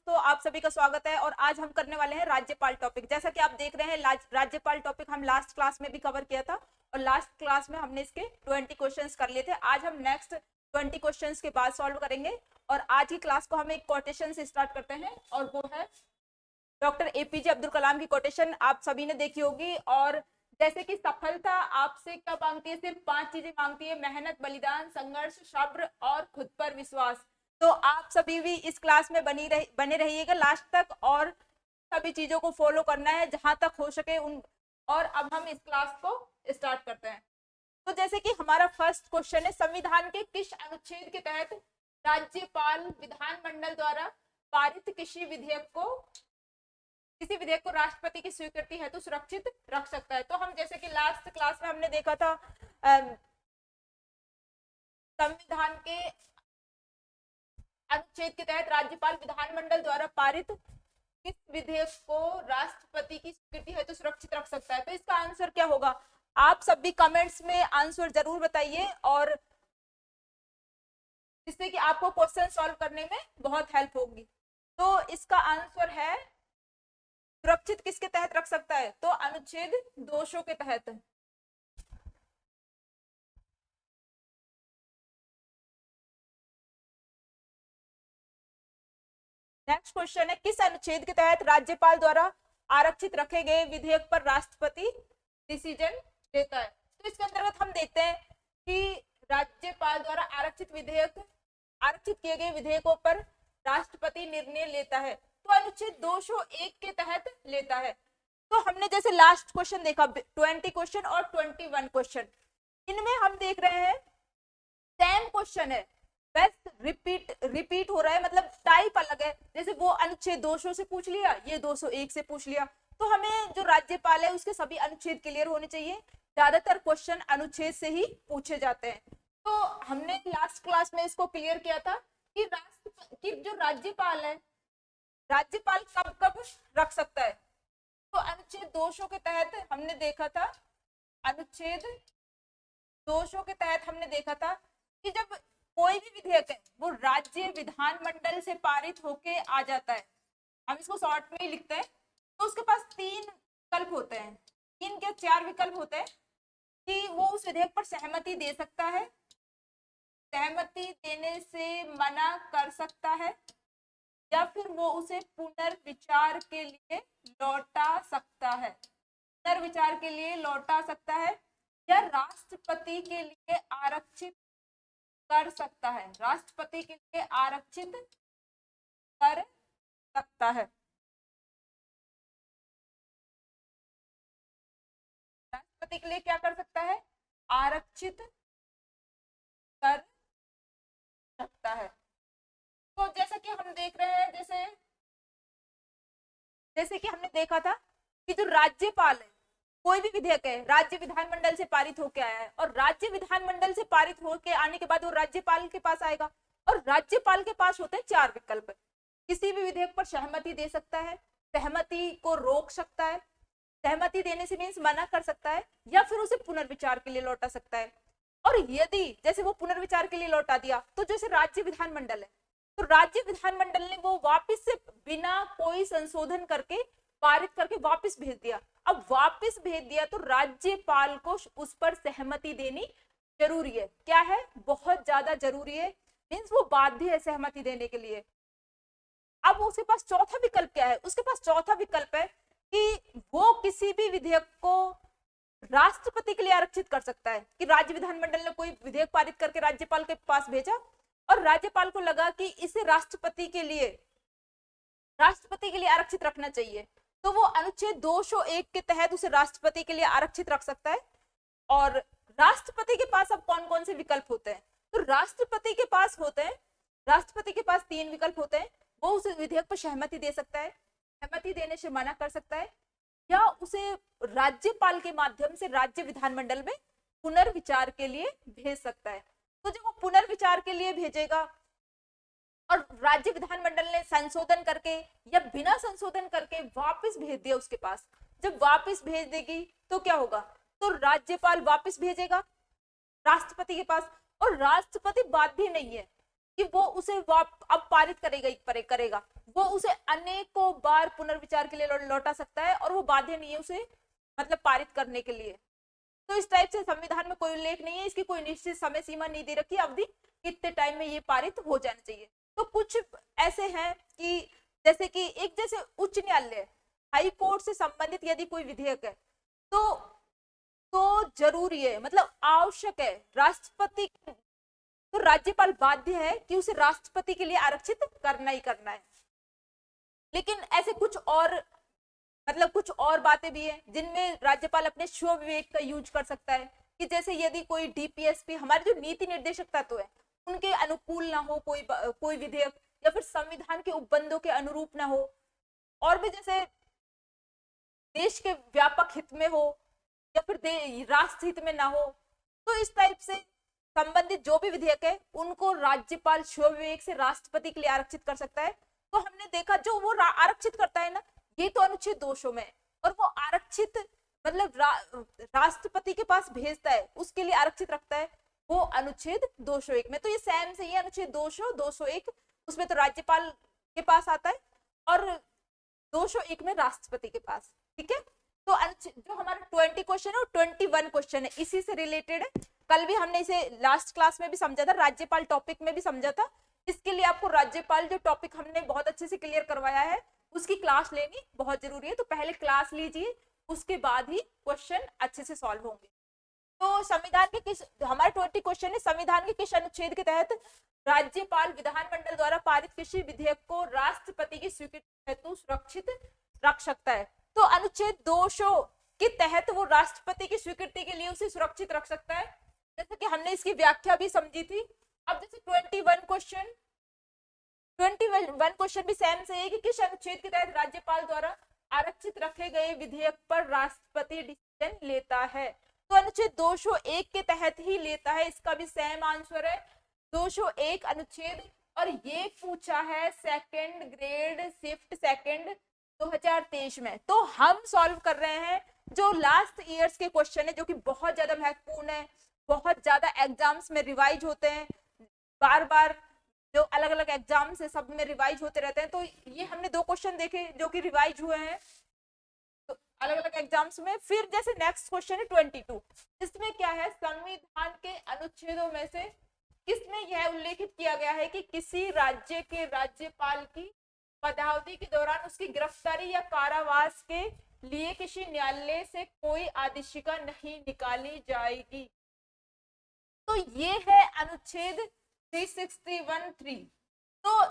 दोस्तों, आप सभी का स्वागत है। और आज हम करने वाले हैं राज्यपाल टॉपिक। जैसा कि आप देख रहे हैं, राज्यपाल टॉपिक हम लास्ट क्लास में भी कवर किया था और लास्ट क्लास में हमने इसके 20 क्वेश्चंस कर लिए थे। आज हम नेक्स्ट 20 क्वेश्चंस के बाद सॉल्व करेंगे और आज की क्लास को हम एक कोटेशन से स्टार्ट करते हैं और वो है डॉक्टर एपीजे अब्दुल कलाम की कोटेशन। आप सभी ने देखी होगी। और जैसे कि सफलता आपसे क्या मांगती है? सिर्फ 5 चीजें मांगती है: मेहनत, बलिदान, संघर्ष, सब्र और खुद पर विश्वास। तो आप सभी भी इस क्लास में बने रहिएगा लास्ट तक और सभी चीजों को फॉलो करना है जहां तक हो सके उन। और अब हम इस क्लास को स्टार्ट करते हैं। तो जैसे कि हमारा फर्स्ट क्वेश्चन है, संविधान के किस अनुच्छेद के तहत राज्यपाल विधानमंडल द्वारा पारित किसी विधेयक को राष्ट्रपति की स्वीकृति हेतु सुरक्षित रख सकता है? तो हम जैसे कि लास्ट क्लास में हमने देखा था, संविधान के अनुच्छेद के तहत राज्यपाल विधानमंडल द्वारा पारित किस विधेयक को राष्ट्रपति की स्वीकृति हेतु सुरक्षित रख सकता है? तो इसका आंसर क्या होगा? आप सभी कमेंट्स में आंसर जरूर बताइए और जिससे कि आपको क्वेश्चन सॉल्व करने में बहुत हेल्प होगी। तो इसका आंसर है, सुरक्षित किसके तहत रख सकता है? तो अनुच्छेद 200 के तहत। नेक्स्ट क्वेश्चन है, किस अनुच्छेद के तहत राज्यपाल द्वारा आरक्षित रखे गए विधेयक पर राष्ट्रपति डिसीजन लेता है? तो इसके अंतर्गत हम देखते हैं कि राज्यपाल द्वारा आरक्षित किए गए विधेयकों पर राष्ट्रपति निर्णय लेता है। तो अनुच्छेद 201 के तहत लेता है। तो हमने जैसे लास्ट क्वेश्चन देखा, 20 क्वेश्चन और 21 क्वेश्चन, इनमें हम देख रहे हैं सेम क्वेश्चन है, बस रिपीट हो रहा है, मतलब टाइप अलग है। जैसे वो अनुच्छेद 200 से पूछ लिया, ये 201 से पूछ लिया। तो हमें जो राज्यपाल है उसके सभी अनुच्छेद क्लियर होने चाहिए। ज्यादातर क्वेश्चन अनुच्छेद से ही पूछे जाते हैं। तो हमने लास्ट क्लास में इसको क्लियर किया था कि जो राज्यपाल है, राज्यपाल कब कब रख सकता है। तो अनुच्छेद 200 के तहत हमने देखा था, अनुच्छेद 200 के तहत हमने देखा था कि जब कोई भी विधेयक है वो राज्य विधानमंडल से पारित होके आ जाता है, हम इसको शॉर्ट में ही लिखते हैं, तो उसके पास 3 विकल्प होते हैं, 3 के 4 विकल्प होते हैं कि वो उस विधेयक पर सहमति दे सकता है, सहमति देने से मना कर सकता है, या फिर वो उसे पुनर्विचार के लिए लौटा सकता है। पुनर्विचार के लिए लौटा सकता है या राष्ट्रपति के लिए आरक्षित कर सकता है। राष्ट्रपति के लिए आरक्षित कर सकता है। राष्ट्रपति के लिए क्या कर सकता है? आरक्षित कर सकता है। तो जैसा कि हम देख रहे हैं, जैसे कि हमने देखा था कि जो राज्यपाल है, कोई भी विधेयक है राज्य विधानमंडल से पारित होके आया है और राज्य विधानमंडल से पारित होके आने के बाद वो राज्यपाल के पास आएगा और राज्यपाल के पास होते हैं 4 विकल्प। किसी भी विधेयक पर सहमति दे सकता है, सहमति को रोक सकता है, सहमति देने से मीन्स मना कर सकता है, या फिर उसे पुनर्विचार के लिए लौटा सकता है। और यदि जैसे वो पुनर्विचार के लिए लौटा दिया, तो जैसे राज्य विधानमंडल है, तो राज्य विधानमंडल ने वो वापस से बिना कोई संशोधन करके पारित करके वापस भेज दिया। अब वापस भेज दिया तो राज्यपाल को उस पर सहमति देनी जरूरी है। क्या है? बहुत ज्यादा जरूरी है, मीन्स वो बाध्य है सहमति देने के लिए। अब उसके पास चौथा विकल्प क्या है? उसके पास चौथा विकल्प है कि वो किसी भी विधेयक को राष्ट्रपति के लिए आरक्षित कर सकता है। कि राज्य विधानमंडल ने कोई विधेयक पारित करके राज्यपाल के पास भेजा और राज्यपाल को लगा कि इसे राष्ट्रपति के लिए आरक्षित रखना चाहिए, तो वो अनुच्छेद 201 के तहत उसे राष्ट्रपति के लिए आरक्षित रख सकता है। और राष्ट्रपति के पास अब कौन कौन से विकल्प होते हैं? तो राष्ट्रपति के पास 3 विकल्प होते हैं। वो उस विधेयक पर सहमति दे सकता है, सहमति देने से मना कर सकता है, या उसे राज्यपाल के माध्यम से राज्य विधानमंडल में पुनर्विचार के लिए भेज सकता है। तो जब वो पुनर्विचार के लिए भेजेगा और राज्य विधानमंडल ने संशोधन करके या बिना संशोधन करके वापस भेज दिया उसके पास, जब वापस भेज देगी तो क्या होगा? तो राज्यपाल वापस भेजेगा राष्ट्रपति के पास और राष्ट्रपति बाध्य नहीं है कि वो उसे अब पारित करेगा वो उसे अनेकों बार पुनर्विचार के लिए लौटा सकता है और वो बाध्य नहीं है उसे मतलब पारित करने के लिए। तो इस टाइप से संविधान में कोई उल्लेख नहीं है, इसकी कोई निश्चित समय सीमा नहीं दे रखी, अवधि कितने टाइम में ये पारित हो जाना चाहिए। तो कुछ ऐसे हैं कि जैसे कि एक जैसे उच्च न्यायालय हाई कोर्ट से संबंधित यदि कोई विधेयक है तो जरूरी है मतलब आवश्यक है राष्ट्रपति, तो राज्यपाल बाध्य है कि उसे राष्ट्रपति के लिए आरक्षित करना ही करना है। लेकिन ऐसे कुछ और मतलब कुछ और बातें भी हैं जिनमें राज्यपाल अपने स्व विवेक का यूज कर सकता है कि जैसे यदि कोई डीपीएसपी हमारे जो नीति निर्देशक तत्व है उनके अनुकूल ना हो कोई विधेयक या फिर संविधान के उपबंधों के अनुरूप ना हो और भी जैसे देश के व्यापक हित में हो या फिर राष्ट्र हित में ना हो, तो इस टाइप से संबंधित जो भी विधेयक है उनको राज्यपाल स्व विवेक से राष्ट्रपति के लिए आरक्षित कर सकता है। तो हमने देखा जो वो आरक्षित करता है ना ये तो अनुच्छेद 200 में, और वो आरक्षित मतलब राष्ट्रपति के पास भेजता है उसके लिए आरक्षित रखता है वो अनुच्छेद 201 में। तो ये सेम से ही अनुच्छेद 200 201 उसमें तो राज्यपाल के पास आता है और 201 में राष्ट्रपति के पास। ठीक है, तो जो हमारा 20 क्वेश्चन है वो 21 क्वेश्चन है इसी से रिलेटेड है। कल भी हमने इसे लास्ट क्लास में भी समझा था, राज्यपाल टॉपिक में भी समझा था। इसके लिए आपको राज्यपाल जो टॉपिक हमने बहुत अच्छे से क्लियर करवाया है उसकी क्लास लेनी बहुत जरूरी है, तो पहले क्लास लीजिए उसके बाद ही क्वेश्चन अच्छे से सॉल्व होंगे। तो संविधान के किस हमारा 20 क्वेश्चन है संविधान के किस अनुच्छेद के तहत राज्यपाल विधानमंडल द्वारा पारित किसी विधेयक को राष्ट्रपति की स्वीकृति हेतु सुरक्षित रख सकता है। तो अनुच्छेद 200 के तहत वो राष्ट्रपति की स्वीकृति के लिए उसे सुरक्षित रख सकता है, जैसे कि हमने इसकी व्याख्या भी समझी थी। अब जैसे 21 क्वेश्चन भी सेम से है कि किस अनुच्छेद के तहत राज्यपाल द्वारा आरक्षित रखे गए विधेयक पर राष्ट्रपति डिसीजन लेता है। तो अनुच्छेद 201 के तहत ही लेता है, इसका भी सेम आंसर है 201 अनुच्छेद। और ये पूछा है सेकंड ग्रेड शिफ्ट सेकंड 2023 में। तो हम सॉल्व कर रहे हैं जो लास्ट ईयर्स के क्वेश्चन है जो कि बहुत ज्यादा महत्वपूर्ण है, बहुत ज्यादा एग्जाम्स में रिवाइज होते हैं, बार बार जो अलग अलग एग्जाम्स है सब में रिवाइज होते रहते हैं। तो ये हमने 2 क्वेश्चन देखे जो कि रिवाइज हुए हैं तो अलग अलग एग्जाम्स में। फिर जैसे नेक्स्ट क्वेश्चन है 22, इसमें क्या है संविधान के अनुच्छेदों में से किसमें यह उल्लेखित किया गया है कि किसी राज्य के राज्यपाल की पदावधि के दौरान उसकी गिरफ्तारी या कारावास के लिए किसी न्यायालय से कोई आदेशिका नहीं निकाली जाएगी। तो ये है अनुच्छेद 361(3). तो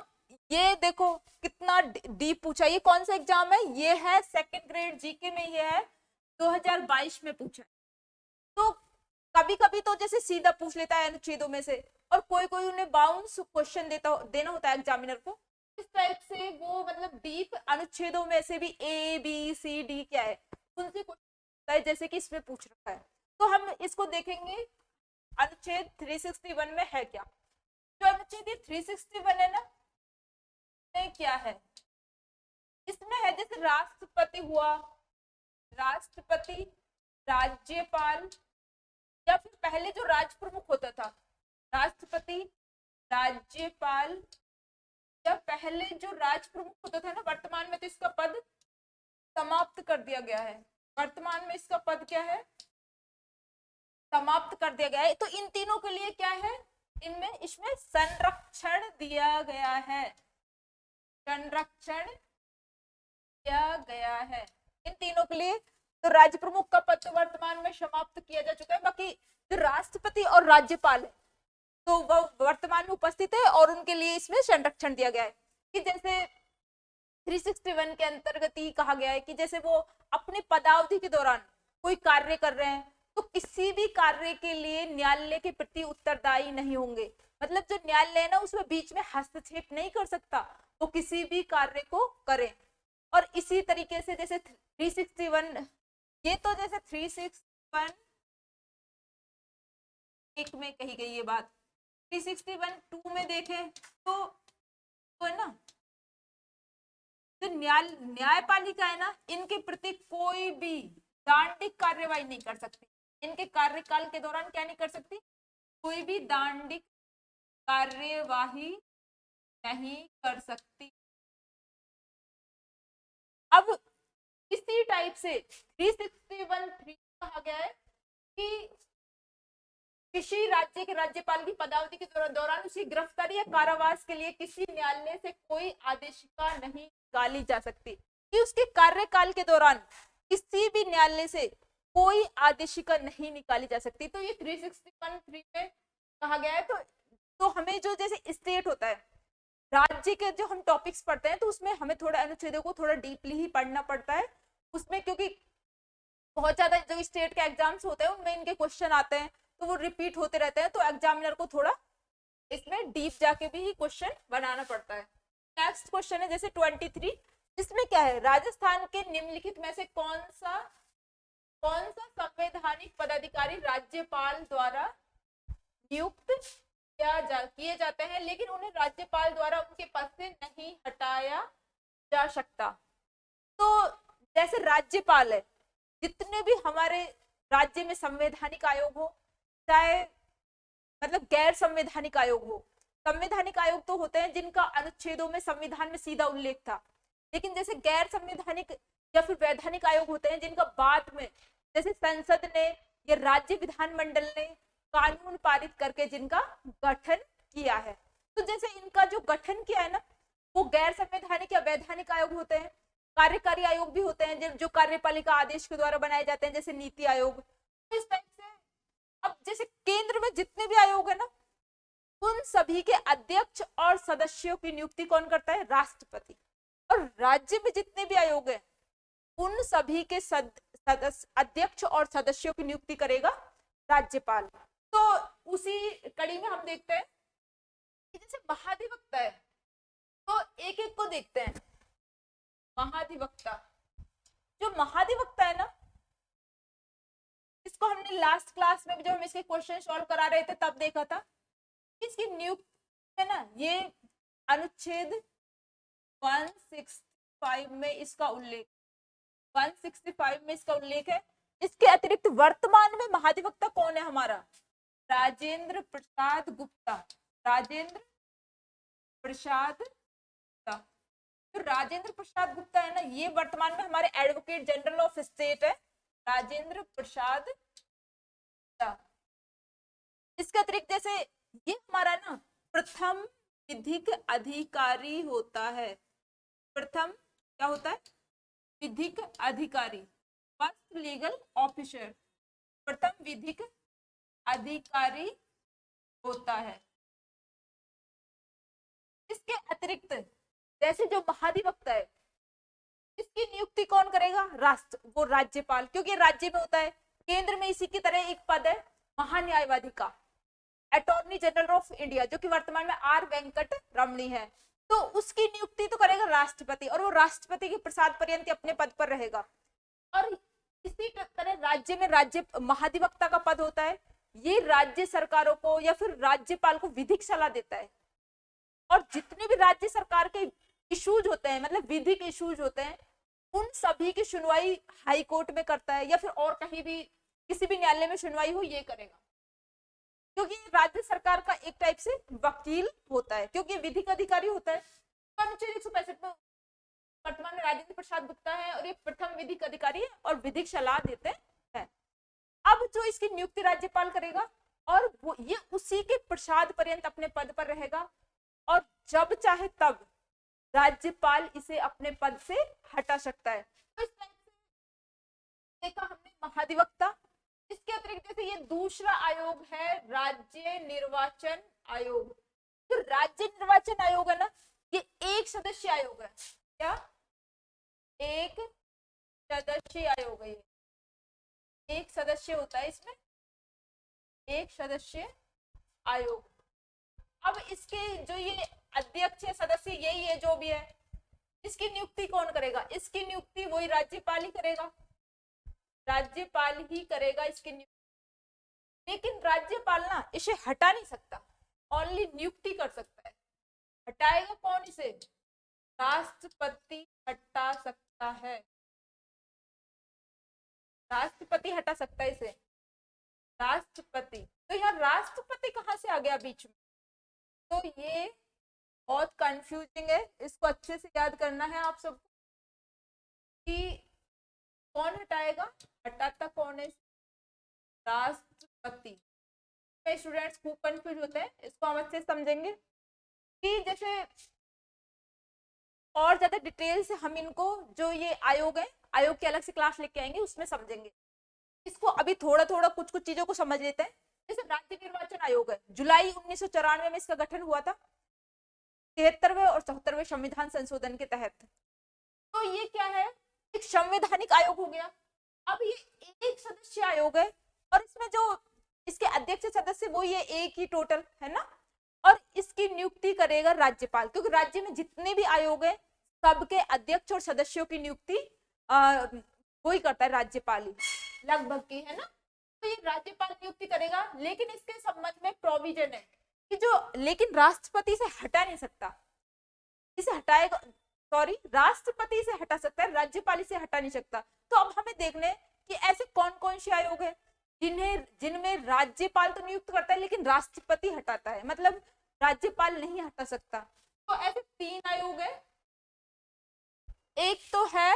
ये देखो कितना डीप पूछा, ये कौन सा एग्जाम है, ये है सेकंड ग्रेड जीके में, ये है 2022 में पूछा। तो कभी कभी तो जैसे सीधा पूछ लेता है अनुच्छेदों में से और कोई कोई उन्हें बाउंस क्वेश्चन देना होता है एग्जामिनर को, इस टाइप से वो मतलब डीप अनुच्छेदों में से भी ए बी सी डी क्या है उनसे क्वेश्चन है जैसे कि इसमें पूछ रखा है। तो हम इसको देखेंगे अनुच्छेद 361 में है क्या। जो अनुच्छेद 361 है ना क्या है, इसमें है जैसे राष्ट्रपति हुआ, राष्ट्रपति, राज्यपाल या फिर पहले जो राज प्रमुख होता था राष्ट्रपति, राज्यपाल या पहले जो राज प्रमुख होता था ना, वर्तमान में तो इसका पद समाप्त कर दिया गया है, वर्तमान में इसका पद क्या है समाप्त कर दिया गया है। तो इन तीनों के लिए क्या है इनमें इसमें संरक्षण दिया गया है, संरक्षण दिया गया है इन तीनों के लिए। तो राज्य प्रमुख का पद तो वर्तमान में समाप्त किया जा चुका है, बाकी जो राष्ट्रपति और राज्यपाल है तो वह वर्तमान में उपस्थित है और उनके लिए इसमें संरक्षण दिया गया है कि जैसे 361 के अंतर्गत ही कहा गया है कि जैसे वो अपनी पदावधि के दौरान कोई कार्य कर रहे हैं तो किसी भी कार्य के लिए न्यायालय के प्रति उत्तरदायी नहीं होंगे, मतलब जो न्यायालय है ना उसमें बीच में हस्तक्षेप नहीं कर सकता, वो किसी भी कार्य को करे। और इसी तरीके से जैसे 361 ये तो जैसे 361 एक में कही गई ये बात, 361(2) में देखें तो है ना जो न्यायपालिका है ना इनके प्रति कोई भी दांडिक कार्यवाही नहीं कर सकती, इनके कार्यकाल के दौरान क्या नहीं कर सकती, कोई भी दांडिक कार्यवाही नहीं कर सकती। अब इसी टाइप से 361(3) कहा गया है कि किसी राज्य के राज्यपाल की पदावधि के दौरान उसी गिरफ्तारी या कारावास के लिए किसी न्यायालय से कोई आदेशिका नहीं निकाली जा सकती, कि उसके कार्यकाल के दौरान किसी भी न्यायालय से कोई आदेशिका नहीं निकाली जा सकती। तो ये 361(3) में कहा गया है। तो हमें जो जैसे स्टेट होता है, राज्य के जो हम टॉपिक्स पढ़ते हैं, तो उसमें हमें थोड़ा अनुच्छेदों को थोड़ा डीपली ही पढ़ना पड़ता है उसमें, क्योंकि बहुत ज्यादा जो स्टेट के एग्जाम्स होते हैं उनमें इनके क्वेश्चन आते हैं, तो वो रिपीट होते रहते हैं, तो एग्जामिनर को थोड़ा इसमें डीप जाके भी ही क्वेश्चन बनाना पड़ता है। नेक्स्ट क्वेश्चन है जैसे 23, इसमें क्या है, राजस्थान के निम्नलिखित में से कौन सा संवैधानिक पदाधिकारी राज्यपाल द्वारा नियुक्त किए जाते हैं, लेकिन उन्हें राज्यपाल द्वारा उनके पद से नहीं हटाया जा सकता। तो जैसे राज्यपाल है, जितने भी हमारे राज्य में संवैधानिक आयोग हो, चाहे मतलब गैर संवैधानिक आयोग हो, संवैधानिक आयोग तो होते हैं जिनका अनुच्छेदों में संविधान में सीधा उल्लेख था, लेकिन जैसे गैर संवैधानिक या फिर वैधानिक आयोग होते हैं जिनका बाद में जैसे संसद ने या राज्य विधानमंडल ने कानून पारित करके जिनका गठन किया है। तो जैसे इनका जो गठन किया है ना, वो गैर संवैधानिक या वैधानिक आयोग होते हैं। कार्यकारी आयोग भी होते हैं जो कार्यपालिका आदेश के द्वारा बनाए जाते हैं, जैसे नीति आयोग। तो इस टाइप से अब जैसे केंद्र में जितने भी आयोग है ना, उन सभी के अध्यक्ष और सदस्यों की नियुक्ति कौन करता है, राष्ट्रपति। और राज्य में जितने भी आयोग है उन सभी के अध्यक्ष और सदस्यों की नियुक्ति करेगा राज्यपाल। तो उसी कड़ी में हम देखते हैं कि जैसे महाधिवक्ता है, तो एक एक को देखते हैं। महाधिवक्ता, जो महाधिवक्ता है ना, इसको हमने लास्ट क्लास में जब हम इसके क्वेश्चन सॉल्व करा रहे थे तब देखा था। इसकी नियुक्ति है ना, ये अनुच्छेद 165 में इसका उल्लेख 165 में इसका उल्लेख है। इसके अतिरिक्त वर्तमान में महाधिवक्ता कौन है हमारा, राजेंद्र प्रसाद गुप्ता। राजेंद्र प्रसाद गुप्ता, तो राजेंद्र प्रसाद गुप्ता है ना, ये वर्तमान में हमारे एडवोकेट जनरल ऑफ स्टेट है, राजेंद्र प्रसाद गुप्ता। इसके अतिरिक्त जैसे ये हमारा ना प्रथम विधिक अधिकारी होता है। प्रथम क्या होता है, विधिक अधिकारी, फर्स्ट लीगल ऑफिसर, प्रथम विधिक अधिकारी होता है। इसके अतिरिक्त जैसे जो महाधिवक्ता है, इसकी नियुक्ति कौन करेगा, वो राज्यपाल, क्योंकि राज्य में होता है। केंद्र में इसी की तरह एक पद है महान्यायवादी का, अटॉर्नी जनरल ऑफ इंडिया, जो कि वर्तमान में आर वेंकट रमणी है। तो उसकी नियुक्ति तो करेगा राष्ट्रपति, और वो राष्ट्रपति के प्रसाद पर्यंत अपने पद पर रहेगा। और इसी तरह राज्य में राज्य महाधिवक्ता का पद होता है, ये राज्य सरकारों को या फिर राज्यपाल को विधिक सलाह देता है। और जितने भी राज्य सरकार के इश्यूज होते हैं, मतलब विधिक इश्यूज होते हैं, उन सभी की सुनवाई हाई कोर्ट में करता है, या फिर और कहीं भी किसी भी न्यायालय में सुनवाई हो, ये करेगा। क्योंकि राज्य सरकार का एक टाइप से वकील होता है, क्योंकि विधिक अधिकारी होता है। अनुच्छेद 165 में वर्तमान में राजेंद्र प्रसाद गुप्ता है, और ये प्रथम विधिक अधिकारी है और विधिक सलाह देते हैं। अब जो इसकी नियुक्ति राज्यपाल करेगा, और वो ये उसी के प्रसाद पर्यंत अपने पद पर रहेगा, और जब चाहे तब राज्यपाल इसे अपने पद से हटा सकता है। तो इस टाइप से देखा हमने महाधिवक्ता। इसके अतिरिक्त जैसे ये दूसरा आयोग है राज्य निर्वाचन आयोग। तो राज्य निर्वाचन आयोग है ना, ये एक सदस्यीय आयोग है। क्या, एक सदस्यीय आयोग है। ये एक सदस्य होता है, इसमें एक सदस्य आयोग। अब इसके जो ये अध्यक्ष है, सदस्य यही है जो भी है, इसकी नियुक्ति कौन करेगा, इसकी नियुक्ति वही राज्यपाल ही करेगा। राज्यपाल ही करेगा इसकी नियुक्ति। लेकिन राज्यपाल ना इसे हटा नहीं सकता, ओनली नियुक्ति कर सकता है। हटाएगा कौन इसे, राष्ट्रपति हटा सकता है। राष्ट्रपति हटा सकता है इसे, राष्ट्रपति। तो यहाँ राष्ट्रपति कहाँ से आ गया बीच में, तो ये बहुत कंफ्यूजिंग है, इसको अच्छे से याद करना है आप सबको। कि कौन हटाएगा, हटाता कौन है, राष्ट्रपति। स्टूडेंट्स खूब कंफ्यूज होते हैं, इसको हम अच्छे से समझेंगे कि जैसे और ज्यादा डिटेल से हम इनको जो ये आयोग है, आयोग की अलग से क्लास लेके आएंगे, उसमें समझेंगे। इसको अभी थोड़ा थोड़ा कुछ कुछ चीजों को समझ लेते हैं। जैसे राज्य निर्वाचन आयोग है, जुलाई 1994 में इसका गठन हुआ था 73वें और 74वें संविधान संशोधन के तहत। तो ये क्या है, एक संवैधानिक आयोग हो गया। अब ये एक सदस्य आयोग है और इसमें जो इसके अध्यक्ष सदस्य वो ये एक ही टोटल है ना, और इसकी नियुक्ति करेगा राज्यपाल, क्योंकि राज्य में जितने भी आयोग है सबके अध्यक्ष और सदस्यों की नियुक्ति वही करता है, राज्यपाल ही लगभग की, है ना। तो ये राज्यपाल नियुक्ति करेगा, लेकिन इसके संबंध में प्रोविजन है कि जो, लेकिन राष्ट्रपति से हटा नहीं सकता, इसे हटाएगा, सॉरी, राष्ट्रपति से हटा सकता है, राज्यपाल से हटा नहीं सकता। तो अब हमें देखने कि ऐसे कौन कौन से आयोग है जिनमें राज्यपाल तो नियुक्त करता है लेकिन राष्ट्रपति हटाता है, मतलब राज्यपाल नहीं हटा सकता। तो ऐसे 3 आयोग है, एक तो है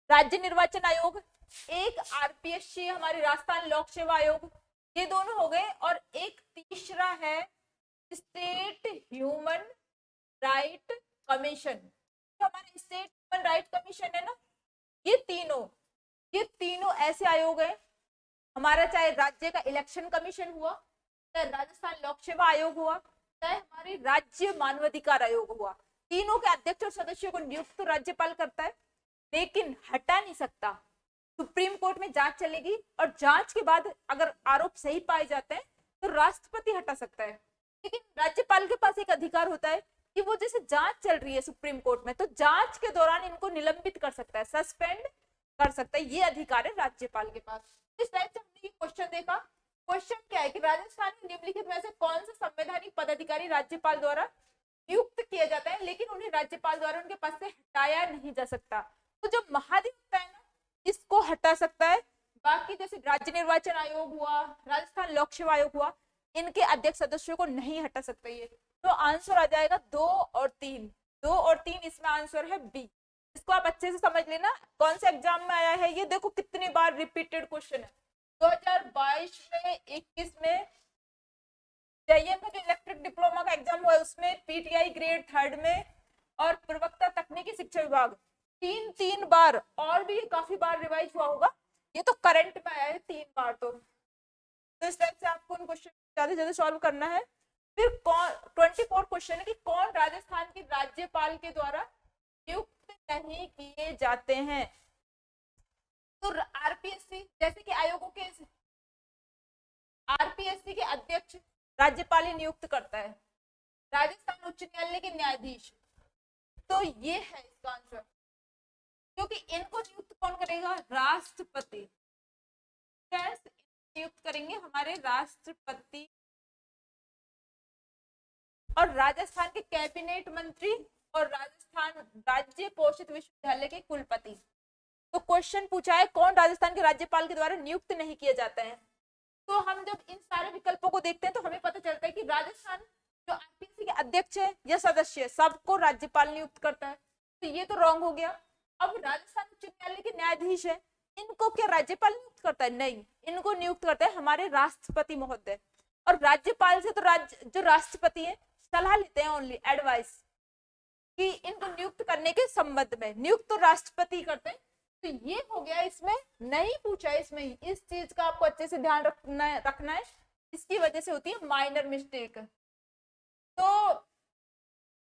राज्य निर्वाचन आयोग, एक आरपीएससी हमारी राजस्थान लोक सेवा आयोग, ये दोनों हो गए, और एक तीसरा है स्टेट ह्यूमन राइट कमीशन। तो हमारे स्टेट ह्यूमन राइट कमीशन है ना, ये तीनों ऐसे आयोग है हमारा, चाहे राज्य का इलेक्शन कमीशन हुआ, चाहे राजस्थान लोक सेवा आयोग हुआ, चाहे हमारी राज्य मानवाधिकार आयोग हुआ, तीनों के अध्यक्ष और सदस्यों को नियुक्त तो राज्यपाल करता है लेकिन हटा नहीं सकता। सुप्रीम कोर्ट में जांच चलेगी और जांच के बाद अगर आरोप सही पाए जाते हैं तो राष्ट्रपति हटा सकता है, लेकिन राज्यपाल के पास एक अधिकार होता है कि वो जैसे जांच चल रही है सुप्रीम कोर्ट में, तो जांच के दौरान इनको निलंबित कर सकता है, सस्पेंड कर सकता है, ये अधिकार है राज्यपाल के पास। इस टाइप से हमने ये क्वेश्चन देखा। क्वेश्चन क्या है कि राजस्थान में निम्नलिखित में से कौन सा संवैधानिक पदाधिकारी राज्यपाल द्वारा नियुक्त किया जाता है लेकिन उन्हें राज्यपाल द्वारा उनके पद से हटाया नहीं जा सकता। तो जो महाधिवक्ता है ना, इसको हटा सकता है, बाकी जैसे राज्य निर्वाचन आयोग हुआ, राजस्थान लोक सेवा आयोग हुआ, इनके अध्यक्ष सदस्यों को नहीं हटा सकता ये। तो आंसर आ जाएगा 2 और 3, 2 और 3, इसमें आंसर है बी। इसको आप अच्छे से समझ लेना, कौन से एग्जाम में आया है ये, देखो कितनी बार रिपीटेड क्वेश्चन है। 2022 में, 21 में जेईएम का जो इलेक्ट्रिक डिप्लोमा का एग्जाम हुआ है उसमें, पीटीआई ग्रेड 3 में, और प्रवक्ता तकनीकी शिक्षा विभाग, 3 बार, और भी काफी बार रिवाइज हुआ होगा, ये तो करंट में आया है 3 बार। तो इस टाइप से आपको उन क्वेश्चन ज्यादा से ज्यादा सॉल्व करना है। फिर 24 क्वेश्चन है कि कौन राजस्थान के राज्यपाल के द्वारा नियुक्त नहीं किए जाते हैं। तो आरपीएससी जैसे कि आयोगों के, आरपीएससी के अध्यक्ष राज्यपाल ही नियुक्त करता है, राजस्थान उच्च न्यायालय के न्यायाधीश। तो ये है इसका आंसर, क्योंकि इनको नियुक्त कौन करेगा, राष्ट्रपति नियुक्त करेंगे हमारे राष्ट्रपति, और राजस्थान के कैबिनेट मंत्री और राजस्थान राज्य पोषित विश्वविद्यालय के कुलपति। तो क्वेश्चन पूछा है कौन राजस्थान के राज्यपाल के द्वारा नियुक्त नहीं किए जाते हैं। तो हम जब इन सारे विकल्पों को देखते हैं तो हमें पता चलता है कि राजस्थान जो आरपीएससी के अध्यक्ष है या सदस्य, सबको राज्यपाल नियुक्त करता है, तो ये तो रॉन्ग हो गया। अब राजस्थान उच्च न्यायालय के न्यायाधीश है, इनको क्या राज्यपाल नियुक्त करता है, नहीं, इनको नियुक्त करते हैं हमारे राष्ट्रपति महोदय। और राज्यपाल से तो जो राष्ट्रपति है सलाह लेते हैं, ओनली एडवाइस, कि इनको नियुक्त करने के संबंध में, नियुक्त तो राष्ट्रपति करते हैं। तो ये हो गया, इसमें नहीं पूछा है, इसमें इस चीज का आपको अच्छे से ध्यान रखना है, इसकी वजह से होती है माइनर मिस्टेक। तो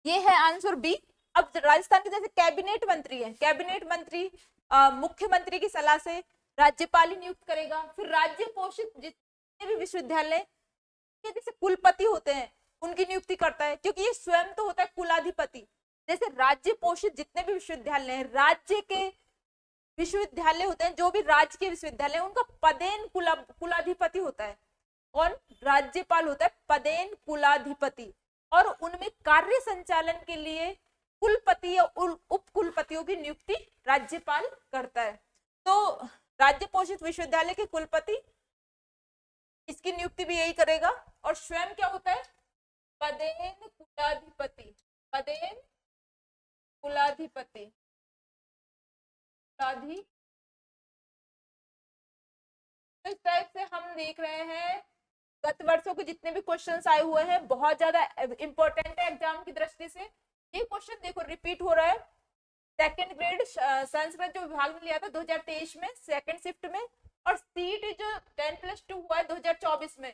ये है आंसर बी। अब राजस्थान के जैसे कैबिनेट मंत्री है, कैबिनेट मंत्री मुख्यमंत्री की सलाह से राज्यपाल ही नियुक्त करेगा। फिर राज्य पोषित जितने भी विश्वविद्यालय के जैसे कुलपति होते हैं उनकी नियुक्ति करता है, क्योंकि ये स्वयं तो होता है कुलाधिपति। जैसे राज्य पोषित जितने भी विश्वविद्यालय हैं, राज्य के विश्वविद्यालय होते हैं, जो भी राज्य के विश्वविद्यालय, उनका पदेन कुलाधिपति होता है। कौन, राज्यपाल होता है पदेन कुलाधिपति, और उनमें कार्य संचालन के लिए कुलपति या उप कुलपतियों की नियुक्ति राज्यपाल करता है। तो राज्य पोषित विश्वविद्यालय के कुलपति, इसकी नियुक्ति भी यही करेगा। और स्वयं क्या होता है, पदेन कुलाधिपति, पदेन कुलाधिपति। अपराधी। तो इस टाइप से हम देख रहे हैं गत वर्षों के जितने भी क्वेश्चंस आए हुए हैं बहुत ज्यादा इंपॉर्टेंट है एग्जाम की दृष्टि से। ये क्वेश्चन देखो रिपीट हो रहा है। सेकंड ग्रेड संस्कृत जो विभाग ने लिया था 2023 में सेकंड शिफ्ट में, और सीईटी जो 10+2 हुआ है 2024 में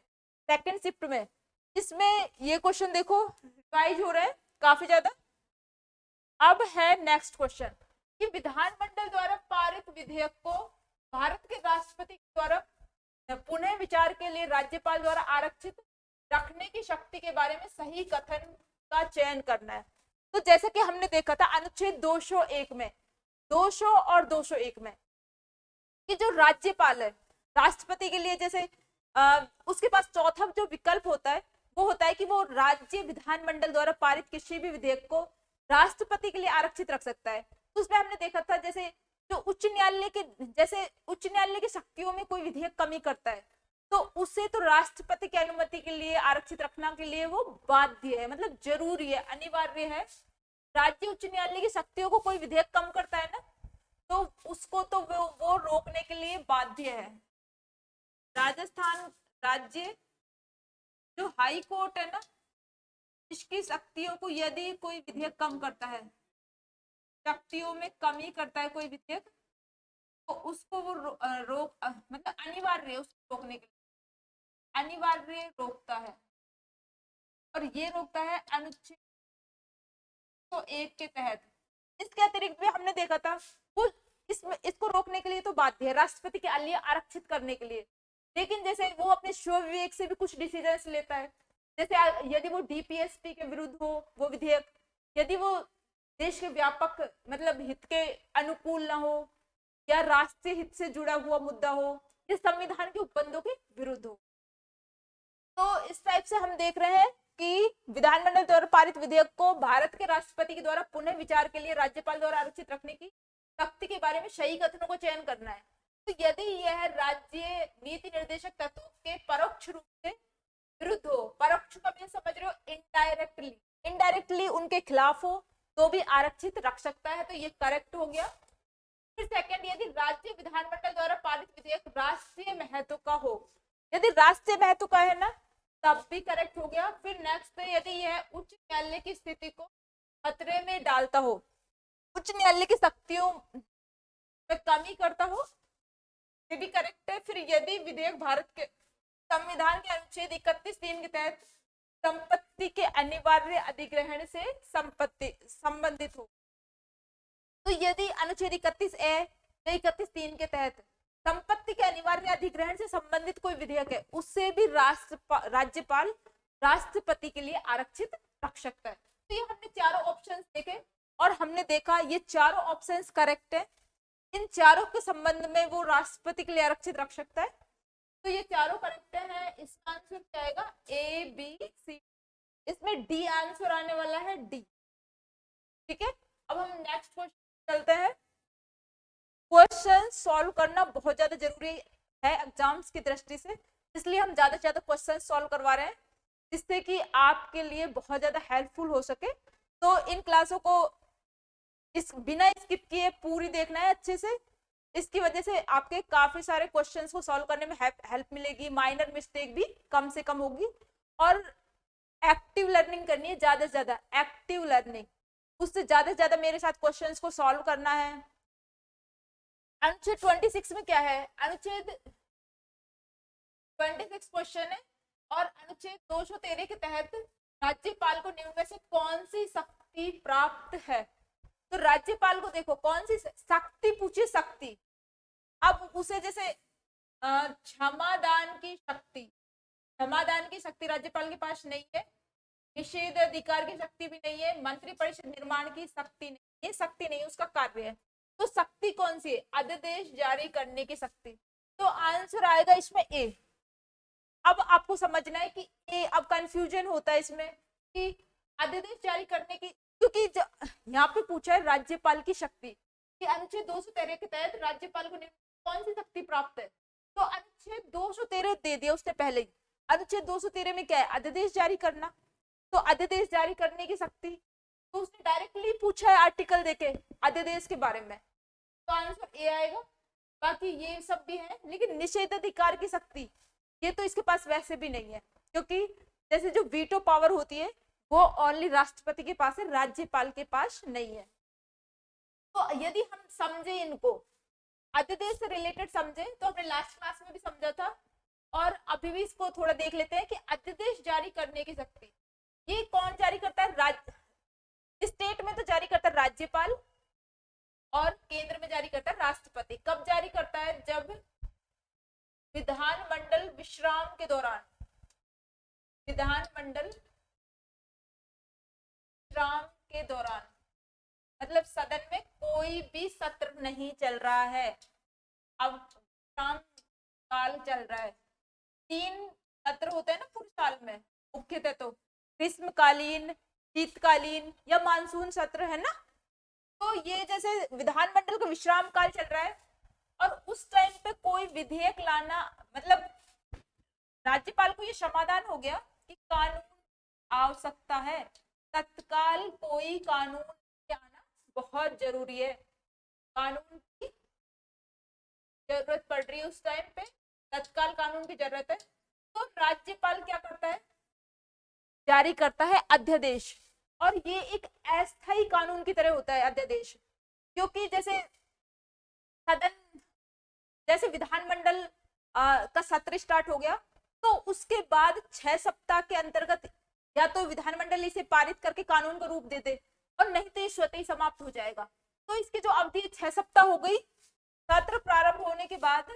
सेकंड शिफ्ट में, इसमें ये क्वेश्चन देखो रिवाइज हो रहे हैं काफी ज्यादा। अब है नेक्स्ट क्वेश्चन कि विधानमंडल द्वारा पारित विधेयक को भारत के राष्ट्रपति द्वारा पुनः विचार के लिए राज्यपाल द्वारा आरक्षित रखने की शक्ति के बारे में सही कथन का चयन करना है। तो जैसे कि हमने देखा था अनुच्छेद 201 में 200 और 201 में कि जो राज्यपाल है राष्ट्रपति के लिए जैसे उसके पास चौथा जो विकल्प होता है वो होता है कि वो राज्य विधानमंडल द्वारा पारित किसी भी विधेयक को राष्ट्रपति के लिए आरक्षित रख सकता है। तो उसमें हमने देखा था जैसे जो उच्च न्यायालय की शक्तियों में कोई विधेयक कमी करता है तो उसे तो राष्ट्रपति की अनुमति के लिए आरक्षित रखना के लिए वो बाध्य है, मतलब जरूरी है, अनिवार्य है। राज्य उच्च न्यायालय की शक्तियों को कोई विधेयक कम करता है ना तो उसको तो वो रोकने के लिए बाध्य है। राजस्थान राज्य जो हाई कोर्ट है ना इसकी शक्तियों को यदि कोई विधेयक कम करता है, शक्तियों में कमी करता है कोई विधेयक तो उसको वो रोक मतलब अनिवार्य है उसको रोकने के लिए, अनिवार्य रोकता है। और ये रोकता है अनुच्छेद 101 के तहत। इसके अतिरिक्त भी हमने देखा था वो इसको रोकने के लिए तो बाध्य है राष्ट्रपति के लिए आरक्षित करने के लिए, लेकिन जैसे वो अपने स्व विवेक से भी कुछ डिसीजन लेता है। जैसे यदि वो डीपीएसपी के विरुद्ध हो वो विधेयक, यदि वो देश के व्यापक मतलब हित के अनुकूल ना हो या राष्ट्रीय हित से जुड़ा हुआ मुद्दा हो या संविधान के उपबंधों के विरुद्ध हो। तो इस टाइप से हम देख रहे हैं कि विधानमंडल द्वारा पारित विधेयक को भारत के राष्ट्रपति के द्वारा पुनः विचार के लिए राज्यपाल द्वारा आरक्षित रखने की शक्ति के बारे में सही कथनों को चयन करना है। तो यदि यह राज्य नीति निर्देशक तत्वों के परोक्ष रूप से विरुद्ध हो, परोक्ष का भी समझ रहे हो, इनडायरेक्टली उनके खिलाफ हो तो भी आरक्षित रख सकता है। तो ये करेक्ट हो गया। फिर सेकंड, यदि राज्य विधानमंडल द्वारा पारित विधेयक राष्ट्रीय महत्व का हो, यदि राष्ट्रीय महत्व का है ना तब भी करेक्ट हो गया। फिर नेक्स्ट, यदि यह उच्च न्यायालय की स्थिति को खतरे में डालता हो, उच्च न्यायालय की शक्तियों में कमी करता हो, ये भी करेक्ट है। फिर यदि विधेयक भारत के संविधान के अनुच्छेद 31(3) के तहत संपत्ति के अनिवार्य अधिग्रहण से संबंधित हो, तो यदि अनुच्छेद 31(a) या 31(3) के तहत संपत्ति के अनिवार्य अधिग्रहण से संबंधित कोई विधेयक है उससे भी राज्यपाल राष्ट्रपति के लिए आरक्षित रख सकता है। तो ये हमने चारों ऑप्शंस देखे और हमने देखा ये चारों ऑप्शंस करेक्ट है। इन चारों के संबंध में वो राष्ट्रपति के लिए आरक्षित रख सकता है। तो ये चारों करेक्ट है। इसका आंसर क्या आएगा? A B C. इसमें डी आंसर आने वाला है, डी। ठीक है, अब हम नेक्स्ट क्वेश्चन चलते हैं। क्वेश्चन सॉल्व करना बहुत ज्यादा जरूरी है एग्जाम्स की दृष्टि से, इसलिए हम ज्यादा से ज्यादा क्वेश्चन सॉल्व करवा रहे हैं जिससे कि आपके लिए बहुत ज्यादा हेल्पफुल हो सके। तो इन क्लासों को इस बिना स्किप किए पूरी देखना है अच्छे से। इसकी वजह से आपके काफी सारे क्वेश्चंस को सॉल्व करने में हेल्प मिलेगी, माइनर मिस्टेक भी कम से कम होगी। और एक्टिव लर्निंग करनी है, ज्यादा से ज्यादा एक्टिव लर्निंग, उससे ज्यादा से ज्यादा मेरे साथ क्वेश्चंस को सॉल्व करना है। अनुच्छेद 26 में क्या है? अनुच्छेद 26 क्वेश्चन है और अनुच्छेद 213 के तहत राज्यपाल को निम्न में से कौन सी शक्ति प्राप्त है? तो राज्यपाल को देखो कौन सी शक्ति पूछी, शक्ति। अब उसे जैसे क्षमादान की शक्ति, क्षमादान की शक्ति राज्यपाल के पास नहीं है, निषेध अधिकार की शक्ति भी नहीं है, मंत्रिपरिषद निर्माण की शक्ति नहीं, ये शक्ति नहीं उसका कार्य है। तो शक्ति कौन सी है? अध्यादेश जारी करने की शक्ति। तो आंसर आएगा इसमें ए। अब आपको समझना है कि ए, अब कंफ्यूजन होता है इसमें कि अध्यादेश जारी करने की, क्योंकि यहाँ पे पूछा है राज्यपाल की शक्ति कि अनुच्छेद 213 के तहत राज्यपाल को कौन सी शक्ति प्राप्त है। तो अनुच्छेद 213 दे दिया उसने पहले ही। अनुच्छेद 213 में क्या है? अध्यादेश जारी करना। तो अध्यादेश जारी करने की शक्ति, तो उसने डायरेक्टली पूछा है आर्टिकल देके अध्यादेश के बारे में। तो आंसर ए आएगा। बाकी ये सब भी है, लेकिन निषेधाधिकार की शक्ति ये तो इसके पास वैसे भी नहीं है, क्योंकि जैसे जो वीटो पावर होती है वो ओनली राष्ट्रपति के पास है, राज्यपाल के पास नहीं है। तो यदि हम समझे इनको, अध्यादेश से रिलेटेड समझे, तो हमने लास्ट क्लास में भी समझा था और अभी भी इसको थोड़ा देख लेते हैं कि अध्यादेश जारी करने की शक्ति ये कौन जारी करता है। स्टेट में तो जारी करता है राज्यपाल और केंद्र में जारी करता है राष्ट्रपति। कब जारी करता है? जब विधानमंडल विश्राम के दौरान, विधानमंडल विश्राम के दौरान, मतलब सदन में कोई भी सत्र नहीं चल रहा है, अब विश्राम काल चल रहा है। 3 सत्र होते हैं ना पूरे साल में मुख्यतः, तो ग्रीष्मकालीन, शीतकालीन या मानसून सत्र है ना। तो ये जैसे विधानमंडल का विश्राम काल चल रहा है और उस टाइम पे कोई विधेयक लाना, मतलब राज्यपाल को ये समाधान हो गया कि कानून आवश्यकता है, तत्काल कोई कानून आना बहुत जरूरी है, कानून की जरूरत पड़ रही है उस टाइम पे, तत्काल कानून की जरूरत है। तो राज्यपाल क्या करता है? जारी करता है अध्यादेश, और ये एक अस्थायी कानून की तरह होता है अध्यादेश, क्योंकि जैसे सदन, जैसे विधानमंडल का सत्र स्टार्ट हो गया तो उसके बाद 6 सप्ताह के अंतर्गत या तो विधानमंडल इसे पारित करके कानून का रूप दे दे, और नहीं तो ये स्वतः ही समाप्त हो जाएगा। तो इसकी जो अवधि 6 सप्ताह हो गई, सत्र प्रारंभ होने के बाद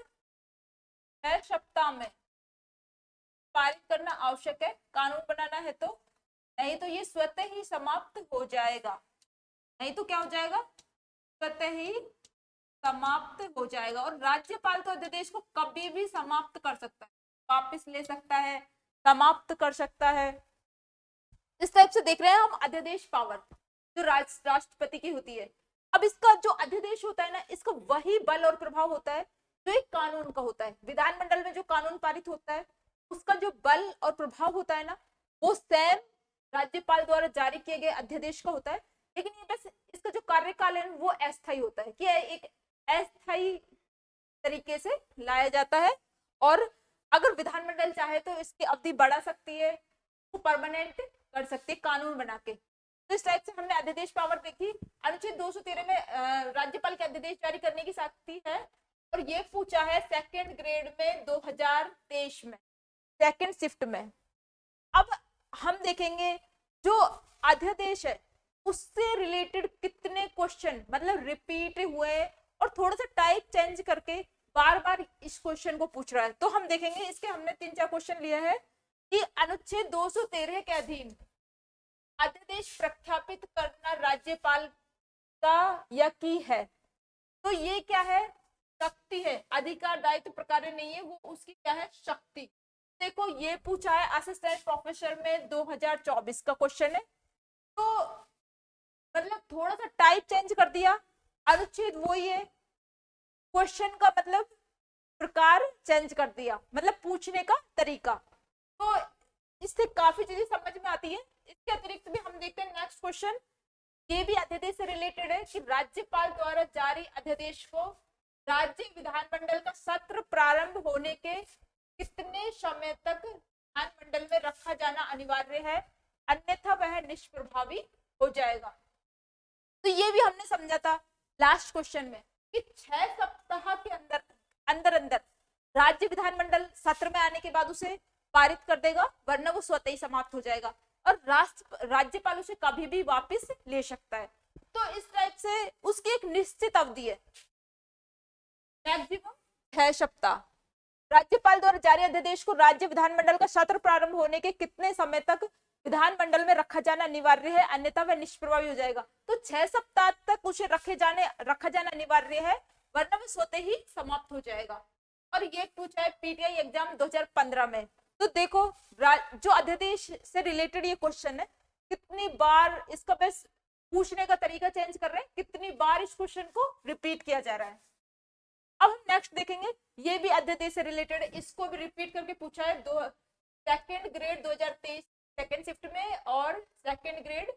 6 सप्ताह में पारित करना आवश्यक है, कानून बनाना है तो, नहीं तो ये स्वतः ही समाप्त हो जाएगा। नहीं तो क्या हो जाएगा? स्वतः ही समाप्त हो जाएगा। और राज्यपाल तो अध्यादेश को कभी भी समाप्त कर सकता है, वापस ले सकता है, समाप्त कर सकता है। इस टाइप से देख रहे हैं हम अध्यादेश पावर जो राष्ट्रपति की होती है। अब इसका जो अध्यादेश होता है ना, इसका वही बल और प्रभाव होता है जो एक कानून का होता है। विधानमंडल में जो कानून पारित होता है उसका जो बल और प्रभाव होता है ना, वो सेम राज्यपाल द्वारा जारी किए गए अध्यादेश का होता है, लेकिन ये बस इसका जो कार्यकाल है वो अस्थायी होता है, कि एक अस्थायी तरीके से लाया जाता है, और अगर विधानमंडल चाहे तो इसकी अवधि बढ़ा सकती है, वो परमानेंट कर सकती है कानून बना के। तो इस टाइप से हमने अध्यादेश पावर देखी। अनुच्छेद 213 में राज्यपाल के अध्यादेश जारी करने की शक्ति है, और ये पूछा है सेकंड ग्रेड में 2023 में, सेकंड शिफ्ट में। अब हम देखेंगे जो अध्यादेश है उससे रिलेटेड कितने क्वेश्चन मतलब रिपीट हुए और थोड़ा सा टाइप चेंज करके बार बार इस क्वेश्चन को पूछ रहा है। तो हम देखेंगे, इसके हमने 3-4 क्वेश्चन लिए हैं कि अनुच्छेद 213 के अधीन अध्यादेश प्रख्यापित करना राज्यपाल का या की है, तो ये क्या है? शक्ति है, अधिकार दायित्व प्रकार नहीं है, वो उसकी क्या है? शक्ति। देखो ये पूछा है असिस्टेंट प्रोफेसर में 2024 का क्वेश्चन है, तो मतलब थोड़ा सा टाइप चेंज कर दिया, अनुच्छेद वही है, क्वेश्चन का मतलब प्रकार चेंज कर दिया, मतलब पूछने का तरीका। तो इससे काफी चीजें समझ में आती है। इसके अतिरिक्त भी हम देखते हैं नेक्स्ट क्वेश्चन, ये भी अध्यादेश से रिलेटेड है कि राज्यपाल द्वारा जारी अध्यादेश को राज्य विधानमंडल का सत्र प्रारंभ होने के कितने समय तक विधानमंडल में रखा जाना अनिवार्य है, अन्यथा वह निष्प्रभावी हो जाएगा। तो ये भी हमने समझा था लास्ट क्वेश्चन में कि 6 सप्ताह के अंदर राज्य विधानमंडल सत्र में आने के बाद उसे पारित कर देगा, वरना वो स्वतः ही समाप्त हो जाएगा, और राज्यपाल उसे कभी भी वापस ले सकता है। तो इस टाइप से उसकी एक निश्चित अवधि है, मैक्सिमम 6 सप्ताह। राज्यपाल द्वारा जारी अध्यादेश को राज्य विधानमंडल का सत्र प्रारंभ होने के कितने समय तक विधानमंडल में रखा जाना अनिवार्य है, अन्यथा वह निष्प्रभावी हो जाएगा। तो 6 सप्ताह तक उसे रखा जाना अनिवार्य है, वरना वह स्वतः ही समाप्त हो जाएगा। और ये पूछा है पीटीआई एग्जाम 2015 में। तो देखो जो अध्यादेश से रिलेटेड ये क्वेश्चन है, कितनी बार इसका बस पूछने का तरीका चेंज कर रहे हैं, कितनी बार इस क्वेश्चन को रिपीट किया जा रहा है। अब हम नेक्स्ट देखेंगे, ये भी अध्यादेश से रिलेटेड है, इसको भी रिपीट करके पूछा है सेकंड ग्रेड 2023 सेकंड शिफ्ट में, और सेकंड ग्रेड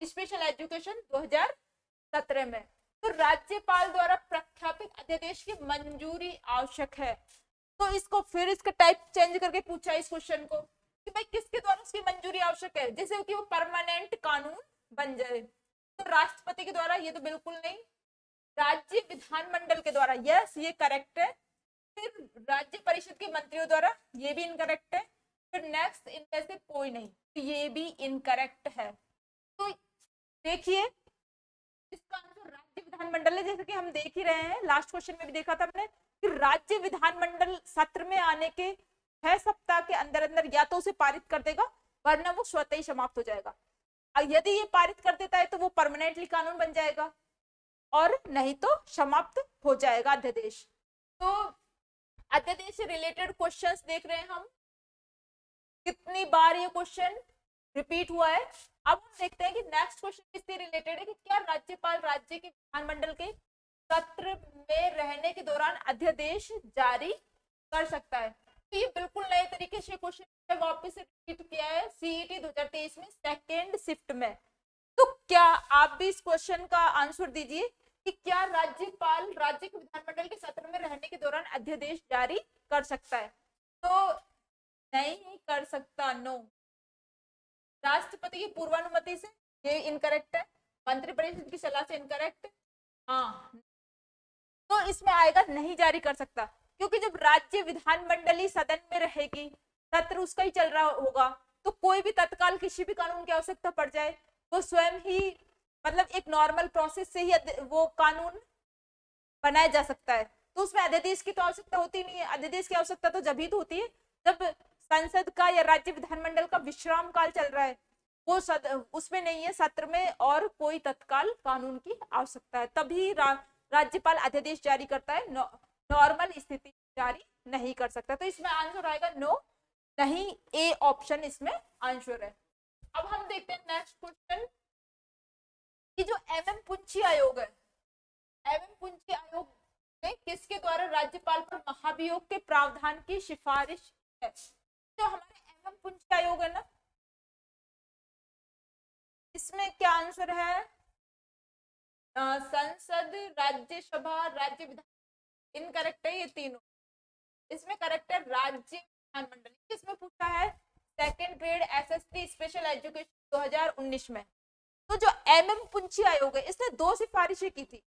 स्पेशल एजुकेशन 2017 में। तो राज्यपाल द्वारा प्रख्यापित अध्यादेश की मंजूरी आवश्यक है। तो इसको फिर इसका टाइप चेंज करके पूछा इस क्वेश्चन को कि भाई किसके द्वारा उसकी मंजूरी आवश्यक है, जैसे कि वो परमानेंट कानून बन जाए। तो राष्ट्रपति के द्वारा, ये तो बिल्कुल नहीं। राज्य विधानमंडल के द्वारा, यस ये करेक्ट है। फिर राज्य परिषद के मंत्रियों द्वारा, ये भी इनकरेक्ट है। फिर नेक्स्ट इनमें से कोई नहीं, तो ये भी इनकरेक्ट है। तो देखिए इसका आंसर राज्य विधानमंडल है। जैसे कि हम देख ही रहे हैं, लास्ट क्वेश्चन में भी देखा था हमने कि राज्य विधानमंडल सत्र में आने के 6 सप्ताह के अंदर अंदर या तो उसे पारित कर देगा, वरना वो स्वतः ही समाप्त हो जाएगा। यदि ये पारित कर देता है तो वो परमानेंटली कानून बन जाएगा, और नहीं तो समाप्त हो जाएगा अध्यादेश। तो अध्यादेश से रिलेटेड क्वेश्चंस देख रहे हैं हम, कितनी बार ये क्वेश्चन रिपीट हुआ है। अब हम देखते हैं कि नेक्स्ट क्वेश्चन किससे रिलेटेड है कि क्या राज्यपाल राज्य के विधानमंडल के सत्र में रहने के दौरान अध्यादेश जारी कर सकता है। तो ये बिल्कुल नए तरीके से क्वेश्चन वापस से रिपीट किया है सीईटी 2023 में सेकेंड शिफ्ट में। तो क्या आप भी इस क्वेश्चन का आंसर दीजिए कि क्या राज्यपाल राज्य के विधानमंडल के सत्र में रहने के दौरान अध्यादेश जारी कर सकता है? तो नहीं कर सकता, नो। राष्ट्रपति की पूर्वानुमति से, ये इनकरेक्ट है। मंत्रिपरिषद की सलाह से, इनकरेक्ट। हाँ, तो इसमें आएगा नहीं जारी कर सकता, क्योंकि जब राज्य विधानमंडली सदन में रहेगी, सत्र उसका ही चल रहा होगा, तो कोई भी तत्काल किसी भी कानून की आवश्यकता पड़ जाए, वो स्वयं ही मतलब एक नॉर्मल प्रोसेस से ही वो कानून बनाया जा सकता है। तो उसमें अध्यादेश की तो आवश्यकता होती नहीं है। अध्यादेश की आवश्यकता तो जब ही तो होती है जब संसद का या राज्य विधानमंडल का विश्राम काल चल रहा है, वो उसमें नहीं है सत्र में, और कोई तत्काल कानून की आवश्यकता है, तभी राज्यपाल अध्यादेश जारी करता है। नॉर्मल स्थिति जारी नहीं कर सकता। तो इसमें आंसर आएगा नो, नहीं, ए ऑप्शन इसमें आंसर है। अब हम देखते हैं नेक्स्ट क्वेश्चन कि जो एमएम पुंछी आयोग है, एमएम पुंछी आयोग ने किसके द्वारा राज्यपाल पर महाभियोग के प्रावधान की सिफारिश है? जो हमारे एमएम पुंछी आयोग है ना, इसमें क्या आंसर है? संसद, राज्यसभा, राज्य विधान, इनकरेक्ट है ये तीनों। इसमें करेक्ट है राज्य विधानमंडल। इसमें पूछा है second grade SST special education 2019 में। तो जो एमएम पुंछी आयोग है, इसने 2 सिफारिशें की थी।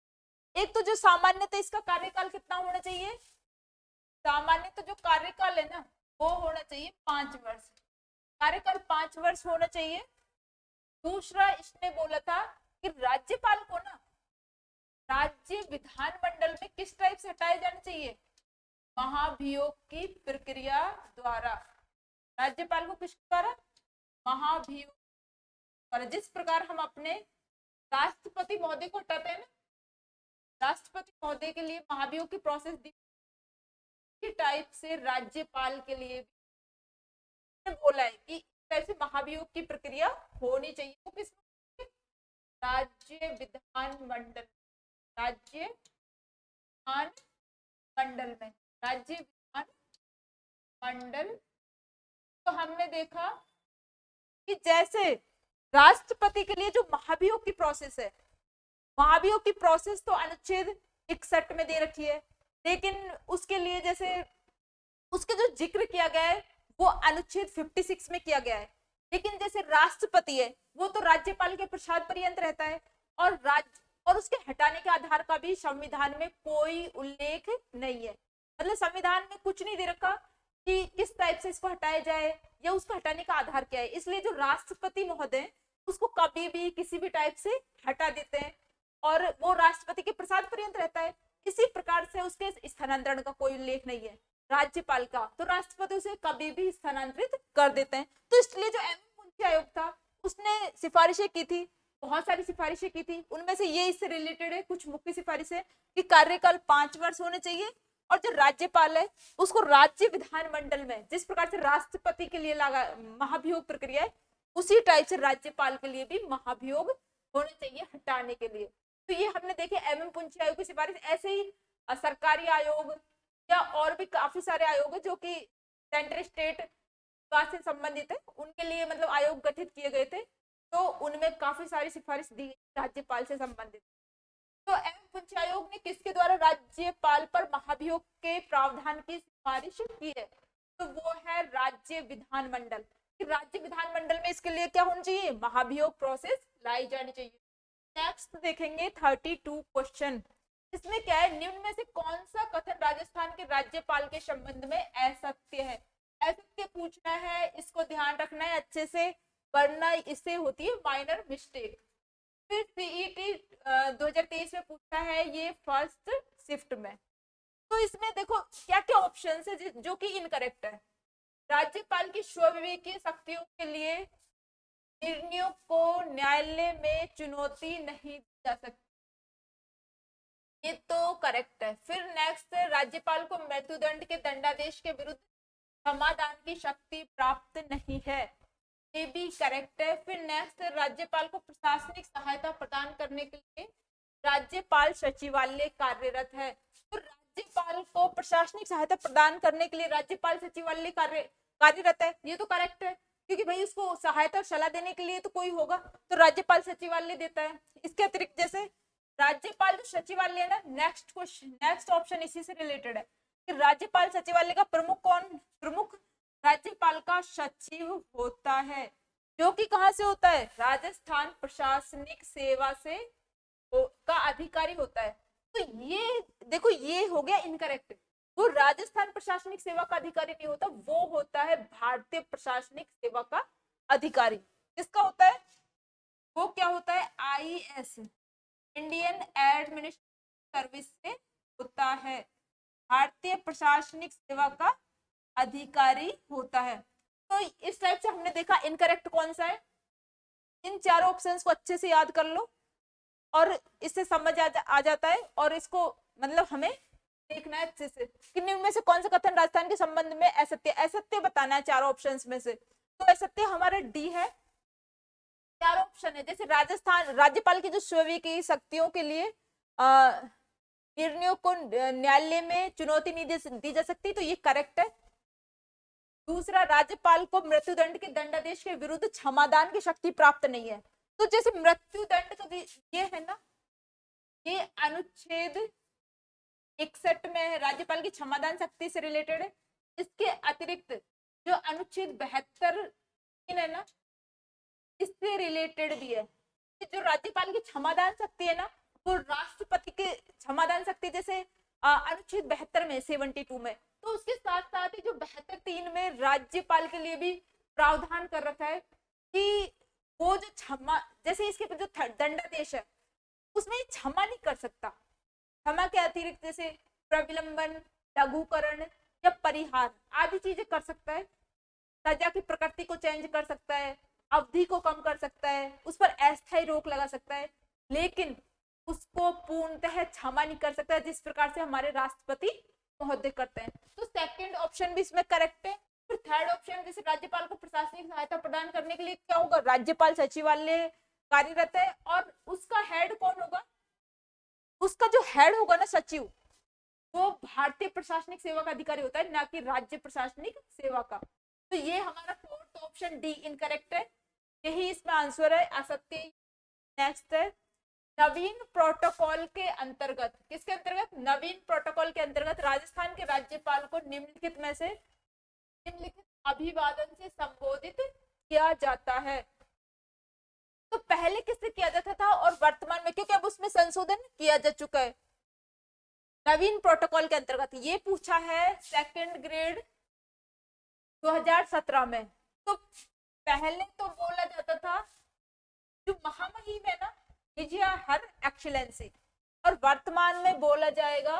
एक तो जो सामान्यतः इसका कार्यकाल कितना होना चाहिए, सामान्य तो जो कार्यकाल है ना वो होना चाहिए 5 वर्ष, कार्यकाल 5 वर्ष होना चाहिए। दूसरा इसने बोला था कि राज्यपाल को ना राज्य विधानमंडल में किस टाइप से हटाया जाना चाहिए, महाभियोग की प्रक्रिया द्वारा। राज्यपाल को किस द्वारा? महाभियोग द्वारा। जिस प्रकार हम अपने राष्ट्रपति महोदय को हटाते हैं ना, राष्ट्रपति महोदय के लिए महाभियोग की प्रोसेस दी टाइप से राज्यपाल के लिए बोला है कि कैसे महाभियोग की प्रक्रिया होनी चाहिए। वो किस राज्य विधानमंडल, राज्य विधानमंडल में, राज्य विधानमंडल। तो हमने देखा कि जैसे राष्ट्रपति के लिए जो महाभियोग की प्रोसेस है, महाभियोग की प्रोसेस तो अनुच्छेद 61 में दे रखी है, लेकिन उसके लिए जैसे उसके जो जिक्र किया गया है वो अनुच्छेद 56 में किया गया है। लेकिन जैसे राष्ट्रपति है वो तो राज्यपाल के प्रसाद पर्यंत रहता है, और उसके हटाने के आधार का भी संविधान में कोई उल्लेख नहीं है। मतलब संविधान में कुछ नहीं दे रखा कि किस टाइप से इसको हटाया जाए या उसको हटाने का आधार क्या है। इसलिए जो राष्ट्रपति महोदय उसको कभी भी किसी भी टाइप से हटा देते हैं, और वो राष्ट्रपति के प्रसाद पर्यंत रहता है। इसी प्रकार से उसके स्थानांतरण का कोई उल्लेख नहीं है। राज्यपाल का तो राष्ट्रपति उसे कभी भी स्थानांतरित कर देते हैं। तो इसलिए जो एमएम पुंछी आयोग था उसने सिफारिशें की थी, बहुत सारी सिफारिशें की थी। उनमें से ये इससे रिलेटेड है कुछ मुख्य सिफारिशें कि कार्यकाल 5 वर्ष होने चाहिए, और जो राज्यपाल है उसको राज्य विधानमंडल में जिस प्रकार से राष्ट्रपति के लिए लगा महाभियोग प्रक्रिया है, उसी टाइप से राज्यपाल के लिए भी महाभियोग होने चाहिए हटाने के लिए। तो ये हमने देखे एमएम पुंछी आयोग की सिफारिश। ऐसे ही सरकारी आयोग या और भी काफी सारे आयोग है जो कि सेंट्रल स्टेट से संबंधित है, उनके लिए मतलब आयोग गठित किए गए थे। तो उनमें काफी सारी सिफारिश दी राज्यपाल से संबंधित। तो उच्च आयोग ने किसके द्वारा राज्यपाल पर महाभियोग के प्रावधान की सिफारिश की है? तो वो है राज्य विधानमंडल। राज्य विधानमंडल में इसके लिए क्या होना चाहिए? महाभियोग प्रोसेस लाई जानी चाहिए। नेक्स्ट देखेंगे 32 क्वेश्चन। इसमें क्या है, निम्न में से कौन सा कथन राजस्थान के राज्यपाल के संबंध में असत्य है? असत्य पूछना है, इसको ध्यान रखना है अच्छे से, वरना इससे होती है माइनर मिस्टेक। फिर सीईटी 2023 में पूछा है ये फर्स्ट शिफ्ट में। तो इसमें देखो क्या क्या ऑप्शन है जो कि इनकरेक्ट है। राज्यपाल की स्वविवेकी शक्तियों के लिए निर्णयों को न्यायालय में चुनौती नहीं दी जा सकती, ये तो करेक्ट है। फिर नेक्स्ट, राज्यपाल को मृत्युदंड के दंडादेश के विरुद्ध क्षमादान की शक्ति प्राप्त नहीं है, ये भी करेक्ट है। फिर नेक्स्ट, राज्यपाल को प्रशासनिक सहायता प्रदान करने के लिए राज्यपाल सचिवालय कार्यरत है। तो राज्यपाल को प्रशासनिक सहायता प्रदान करने के लिए राज्यपाल सचिवालय कार्यरत है, ये तो करेक्ट है, क्योंकि भाई उसको सहायता सलाह देने के लिए तो कोई होगा, तो राज्यपाल सचिवालय देता है। इसके अतिरिक्त जैसे राज्यपाल जो सचिवालय है ना, नेक्स्ट क्वेश्चन, नेक्स्ट ऑप्शन इसी से रिलेटेड है कि राज्यपाल सचिवालय का प्रमुख कौन? प्रमुख राज्यपाल का सचिव होता है, जो कि कहां से होता है? राजस्थान प्रशासनिक सेवा से का अधिकारी होता है। तो ये देखो, ये हो गया इनकरेक्ट। वो राजस्थान प्रशासनिक सेवा का अधिकारी नहीं होता, वो होता है भारतीय प्रशासनिक सेवा का अधिकारी। किसका होता है? वो क्या होता है? आईएएस, इंडियन एडमिनिस्ट्रेटिव सर्विस से होता है, भारतीय प्रशासनिक सेवा का अधिकारी होता है। तो इस टाइप से हमने देखा इनकरेक्ट कौन सा है। इन चारों ऑप्शंस को अच्छे से याद कर लो और इससे समझ आ जाता है, और इसको मतलब हमें देखना है अच्छे से कि निम्न में से कौन सा कथन राजस्थान के संबंध में असत्य, असत्य बताना है चारों ऑप्शंस में से। तो असत्य हमारा डी है। चार ऑप्शन है, जैसे राजस्थान राज्यपाल की जो स्वविवेकी शक्तियों के लिए निर्णयों को न्यायालय में चुनौती नहीं दी जा सकती, तो ये करेक्ट है। दूसरा, राज्यपाल को मृत्युदंड के दंडादेश के विरुद्ध क्षमादान की शक्ति प्राप्त नहीं है। तो जैसे मृत्युदंड का ये है ना, ये अनुच्छेद 61 में है, राज्यपाल की क्षमादान शक्ति से रिलेटेड है। इसके अतिरिक्त जो अनुच्छेद 72 है ना, इससे रिलेटेड भी है। जो राज्यपाल की क्षमादान शक्ति है ना, वो राष्ट्रपति के क्षमादान शक्ति जैसे अनुच्छेद 72 में 72 में, तो उसके साथ साथ ही जो 72(3) में राज्यपाल के लिए भी प्रावधान कर रखा है कि वो जो क्षमा, जैसे इसके जो दंडादेश है उसमें क्षमा नहीं कर सकता, क्षमा के अतिरिक्त जैसे प्रविलंबन, लघुकरण या परिहार आदि चीजें कर सकता है। सजा की प्रकृति को चेंज कर सकता है, अवधि को कम कर सकता है, उस पर अस्थायी रोक लगा सकता है, लेकिन उसको पूर्णतः क्षमा नहीं कर सकता, जिस प्रकार से हमारे राष्ट्रपति महोदय करते हैं। तो सेकंड ऑप्शन भी इसमें करेक्ट है। फिर थर्ड ऑप्शन, जैसे राज्यपाल को प्रशासनिक सहायता प्रदान करने के लिए क्या होगा? राज्यपाल सचिवालय कार्यरत है, और उसका हेड कौन होगा? उसका जो हेड होगा ना, सचिव, वो भारतीय प्रशासनिक सेवा का अधिकारी होता है, ना कि राज्य प्रशासनिक सेवा का। तो ये हमारा फोर्थ ऑप्शन डी इनकरेक्ट है, यही इसमें आंसर है, असत्य। नेक्स्ट है, नवीन प्रोटोकॉल के अंतर्गत, किसके अंतर्गत? नवीन प्रोटोकॉल के अंतर्गत राजस्थान के राज्यपाल को निम्नलिखित में से निम्नलिखित अभिवादन से संबोधित किया जाता है। तो पहले किससे किया जाता था और वर्तमान में, क्योंकि अब उसमें संशोधन किया जा चुका है। नवीन प्रोटोकॉल के अंतर्गत ये पूछा है सेकंड ग्रेड 2017 में। तो पहले तो बोला जाता था जो महामहिम है ना, हर एक्सीलेंसी, और वर्तमान में बोला जाएगा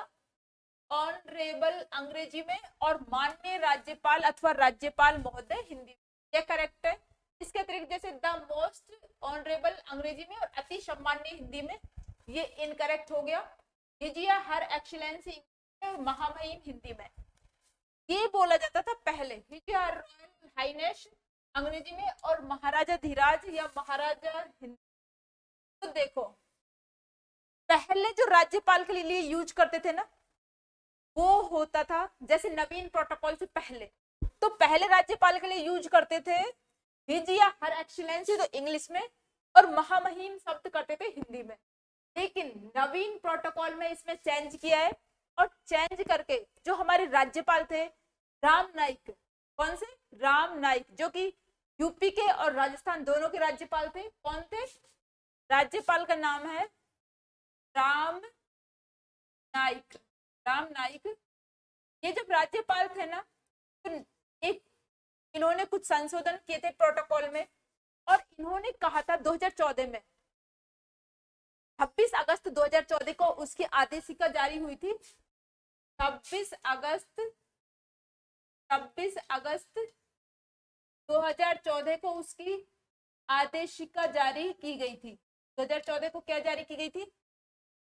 ऑनरेबल अंग्रेजी में, और माननीय राज्यपाल अथवा राज्यपाल महोदय हिंदी में। ये करेक्ट है। इसके अतिरिक्त जैसे द मोस्ट ऑनरेबल अंग्रेजी में और अति सम्माननीय हिंदी में, ये इनकरेक्ट हो गया। हर एक्सीलेंसी महामहिम हिंदी में, ये बोला जाता था पहले। रॉयल हाइनेस अंग्रेजी में और महाराजा धीराज या महाराजा हिंदी। तो देखो पहले जो राज्यपाल के लिए यूज करते थे ना, वो होता था जैसे नवीन प्रोटोकॉल से पहले, तो पहले राज्यपाल के लिए यूज करते थे हर एक्सीलेंसी तो इंग्लिश में, और महामहिम शब्द करते थे हिंदी में। लेकिन नवीन प्रोटोकॉल में इसमें चेंज किया है, और चेंज करके जो हमारे राज्यपाल थे राम नाईक, कौन से, राम नाईक, जो कि यूपी के और राजस्थान दोनों के राज्यपाल थे। कौन थे, राज्यपाल का नाम है राम नाईक, राम नाईक। ये जब राज्यपाल थे ना, तो एक इन्होंने कुछ संशोधन किए थे प्रोटोकॉल में, और इन्होंने कहा था 2014 में, 26 अगस्त 2014 को उसकी आदेशिका जारी हुई थी। 26 अगस्त 2014 को उसकी आदेशिका जारी की गई थी। 2014 को क्या जारी की गई थी,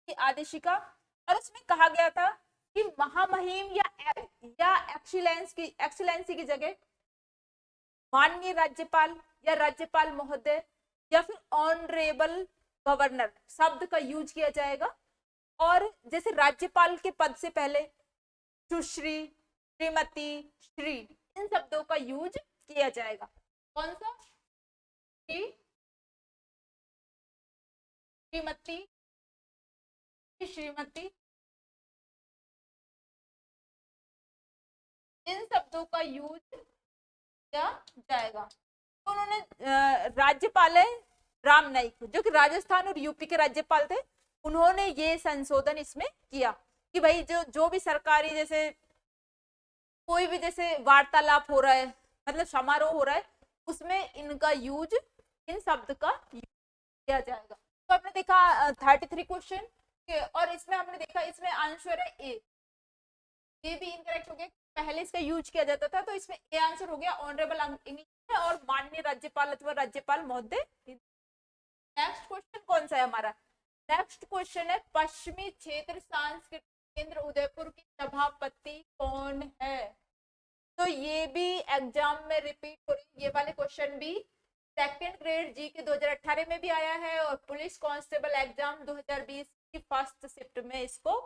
आदेशिका, और उसमें कहा गया था कि महामहिम या एक्सीलेंसी की जगह माननीय राज्यपाल या राज्यपाल महोदय या फिर ऑनरेबल गवर्नर शब्द का यूज किया जाएगा। और जैसे राज्यपाल के पद से पहले सुश्री, श्रीमती, श्री, इन शब्दों का यूज किया जाएगा। कौन सा, श्री, श्रीमती, श्रीमती, इन शब्दों का यूज किया जाएगा। तो उन्होंने राज्यपाल है राम नाईक, जो कि राजस्थान और यूपी के राज्यपाल थे, उन्होंने ये संशोधन इसमें किया कि भाई जो भी सरकारी, जैसे कोई भी जैसे वार्तालाप हो रहा है, मतलब समारोह हो रहा है, उसमें इनका यूज, इन शब्द का यूज किया जाएगा। तो आपने देखा 33 क्वेश्चन, और इसमें हमने देखा इसमें आंसर है ए, ये भी इनकरेक्ट हो गया, पहले इसका यूज किया जाता था, तो इसमें ए आंसर हो गया ऑनरेबल इंग्लिश में, और माननीय राज्यपाल अथवा राज्यपाल महोदय। नेक्स्ट क्वेश्चन कौन सा है हमारा, नेक्स्ट क्वेश्चन है पश्चिमी क्षेत्र सांस्कृतिक केंद्र उदयपुर की सभापति कौन है। तो ये भी एग्जाम में रिपीट हो रही, ये वाले क्वेश्चन भी सेकंड ग्रेड जी के 2018 में भी आया है, और पुलिस कांस्टेबल एग्जाम 2020 की फर्स्ट शिफ्ट में इसको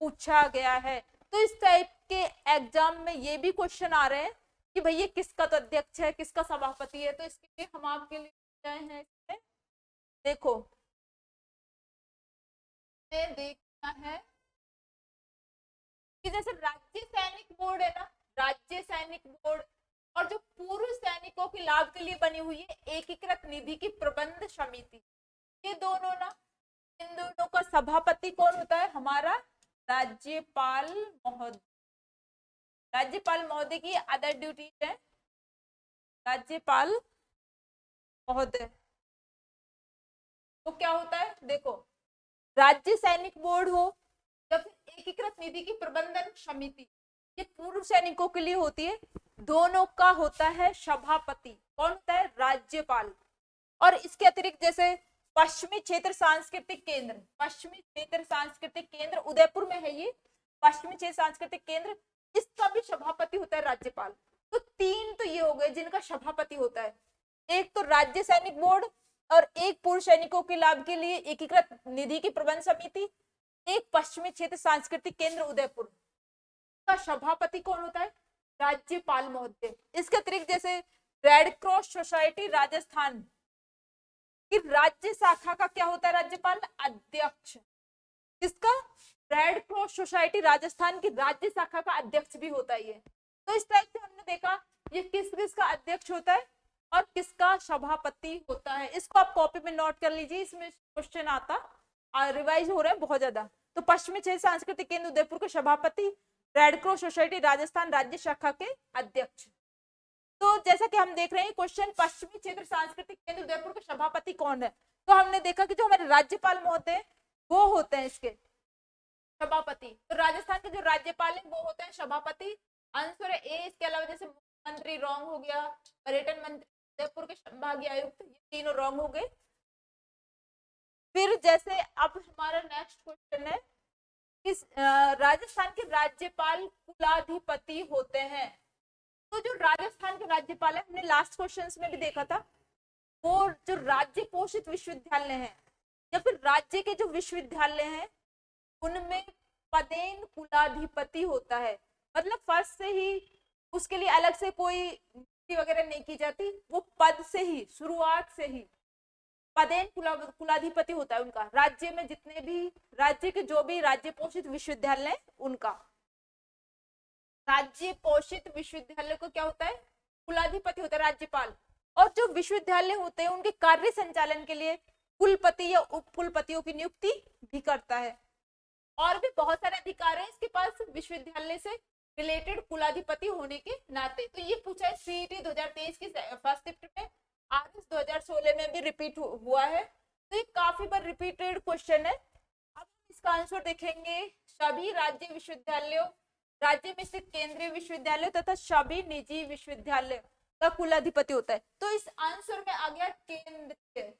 पूछा गया है। तो इस टाइप के एग्जाम में ये भी क्वेश्चन आ रहे हैं कि भैया किसका तो अध्यक्ष है, किसका सभापति है। तो इसके लिए हम आपके लिए हैं इसमें, देखो देखना है कि जैसे राज्य सैनिक बोर्ड है ना, राज्य सैनिक बोर्ड, और जो पूर्व सैनिकों के लाभ के लिए बनी हुई है एकीकृत निधि की प्रबंध समिति, ये दोनों ना, इन दोनों का सभापति कौन होता है, हमारा राज्यपाल महोदय। राज्यपाल महोदय की अदर ड्यूटीज है, राज्यपाल महोदय। तो क्या होता है, देखो राज्य सैनिक बोर्ड हो या फिर एकीकृत निधि की प्रबंधन समिति, ये पूर्व सैनिकों के लिए होती है, दोनों का होता है सभापति, कौन होता है, राज्यपाल। और इसके अतिरिक्त जैसे पश्चिमी क्षेत्र सांस्कृतिक केंद्र, पश्चिमी क्षेत्र सांस्कृतिक केंद्र उदयपुर में है ये पश्चिमी क्षेत्र सांस्कृतिक केंद्र, इसका भी सभापति होता है राज्यपाल। तो तीन तो ये हो गए जिनका सभापति होता है, एक तो राज्य सैनिक बोर्ड, और एक पूर्व सैनिकों के लाभ के लिए एकीकृत निधि की प्रबंध समिति, एक पश्चिमी क्षेत्र सांस्कृतिक केंद्र उदयपुर का सभापति कौन होता है, राज्यपाल महोदय। इसके अतिरिक्त जैसे रेड क्रॉस सोसाइटी राजस्थान की राज्य शाखा का क्या होता है, राज्यपाल अध्यक्ष। किसका, रेड क्रॉस सोसाइटी राजस्थान की राज्य शाखा का अध्यक्ष भी होता है ये। तो इस टाइप से हमने देखा ये किस किस का अध्यक्ष होता है और किसका सभापति होता है। इसको आप कॉपी में नोट कर लीजिए, इसमें क्वेश्चन आता रिवाइज हो रहा है बहुत ज्यादा। तो पश्चिमी क्षेत्र सांस्कृतिक केंद्र उदयपुर के सभापति, रेड क्रॉस सोसाइटी राजस्थान राज्य शाखा के अध्यक्ष। तो जैसा कि हम देख रहे हैं क्वेश्चन, पश्चिमी क्षेत्र सांस्कृतिक केंद्र उदयपुर के सभापति कौन है, तो हमने देखा कि जो हमारे राज्यपाल महोदय वो होते हैं इसके सभापति। तो राजस्थान के जो राज्यपाल है वो होते हैं सभापति, आंसर है ए। इसके अलावा जैसे मुख्यमंत्री रॉन्ग हो गया, पर्यटन मंत्री, उदयपुर के संभागीय आयुक्त, ये तीनों रॉन्ग हो गए। फिर जैसे अब हमारा नेक्स्ट क्वेश्चन है किस राजस्थान के राज्यपाल कुलाधिपति होते हैं। तो जो राजस्थान के राज्यपाल है, हमने लास्ट क्वेश्चंस में भी देखा था, वो जो राज्य पोषित विश्वविद्यालय हैं या फिर राज्य के जो विश्वविद्यालय हैं उनमें पदेन कुलाधिपति होता है। मतलब फर्स्ट से ही उसके लिए अलग से कोई नियुक्ति वगैरह नहीं की जाती, वो पद से ही, शुरुआत से ही पदेन कुलाधिपति होता है उनका, राज्य में जितने भी राज्य के जो भी राज्य पोषित विश्वविद्यालय उनका, राज्य पोषित विश्वविद्यालय को क्या होता है, कुलाधिपति होता है राज्यपाल। और जो विश्वविद्यालय होते हैं उनके कार्य संचालन के लिए कुलपति या उप कुलपतियों की नियुक्ति भी करता है। और भी बहुत सारे अधिकार है इसके पास विश्वविद्यालय से रिलेटेड कुलाधिपति होने के नाते। तो ये पूछा है सीईटी 2023 की फर्स्ट शिफ्ट में, आरएस 2016 में भी रिपीट हुआ है, तो ये काफी बार रिपीटेड क्वेश्चन है। अब इसका आंसर देखेंगे, सभी राज्य विश्वविद्यालयों, राज्य में स्थित केंद्रीय विश्वविद्यालय तथा सभी निजी विश्वविद्यालय का कुलाधिपति होता है। तो इस आंसर में आ गया केंद्रीय,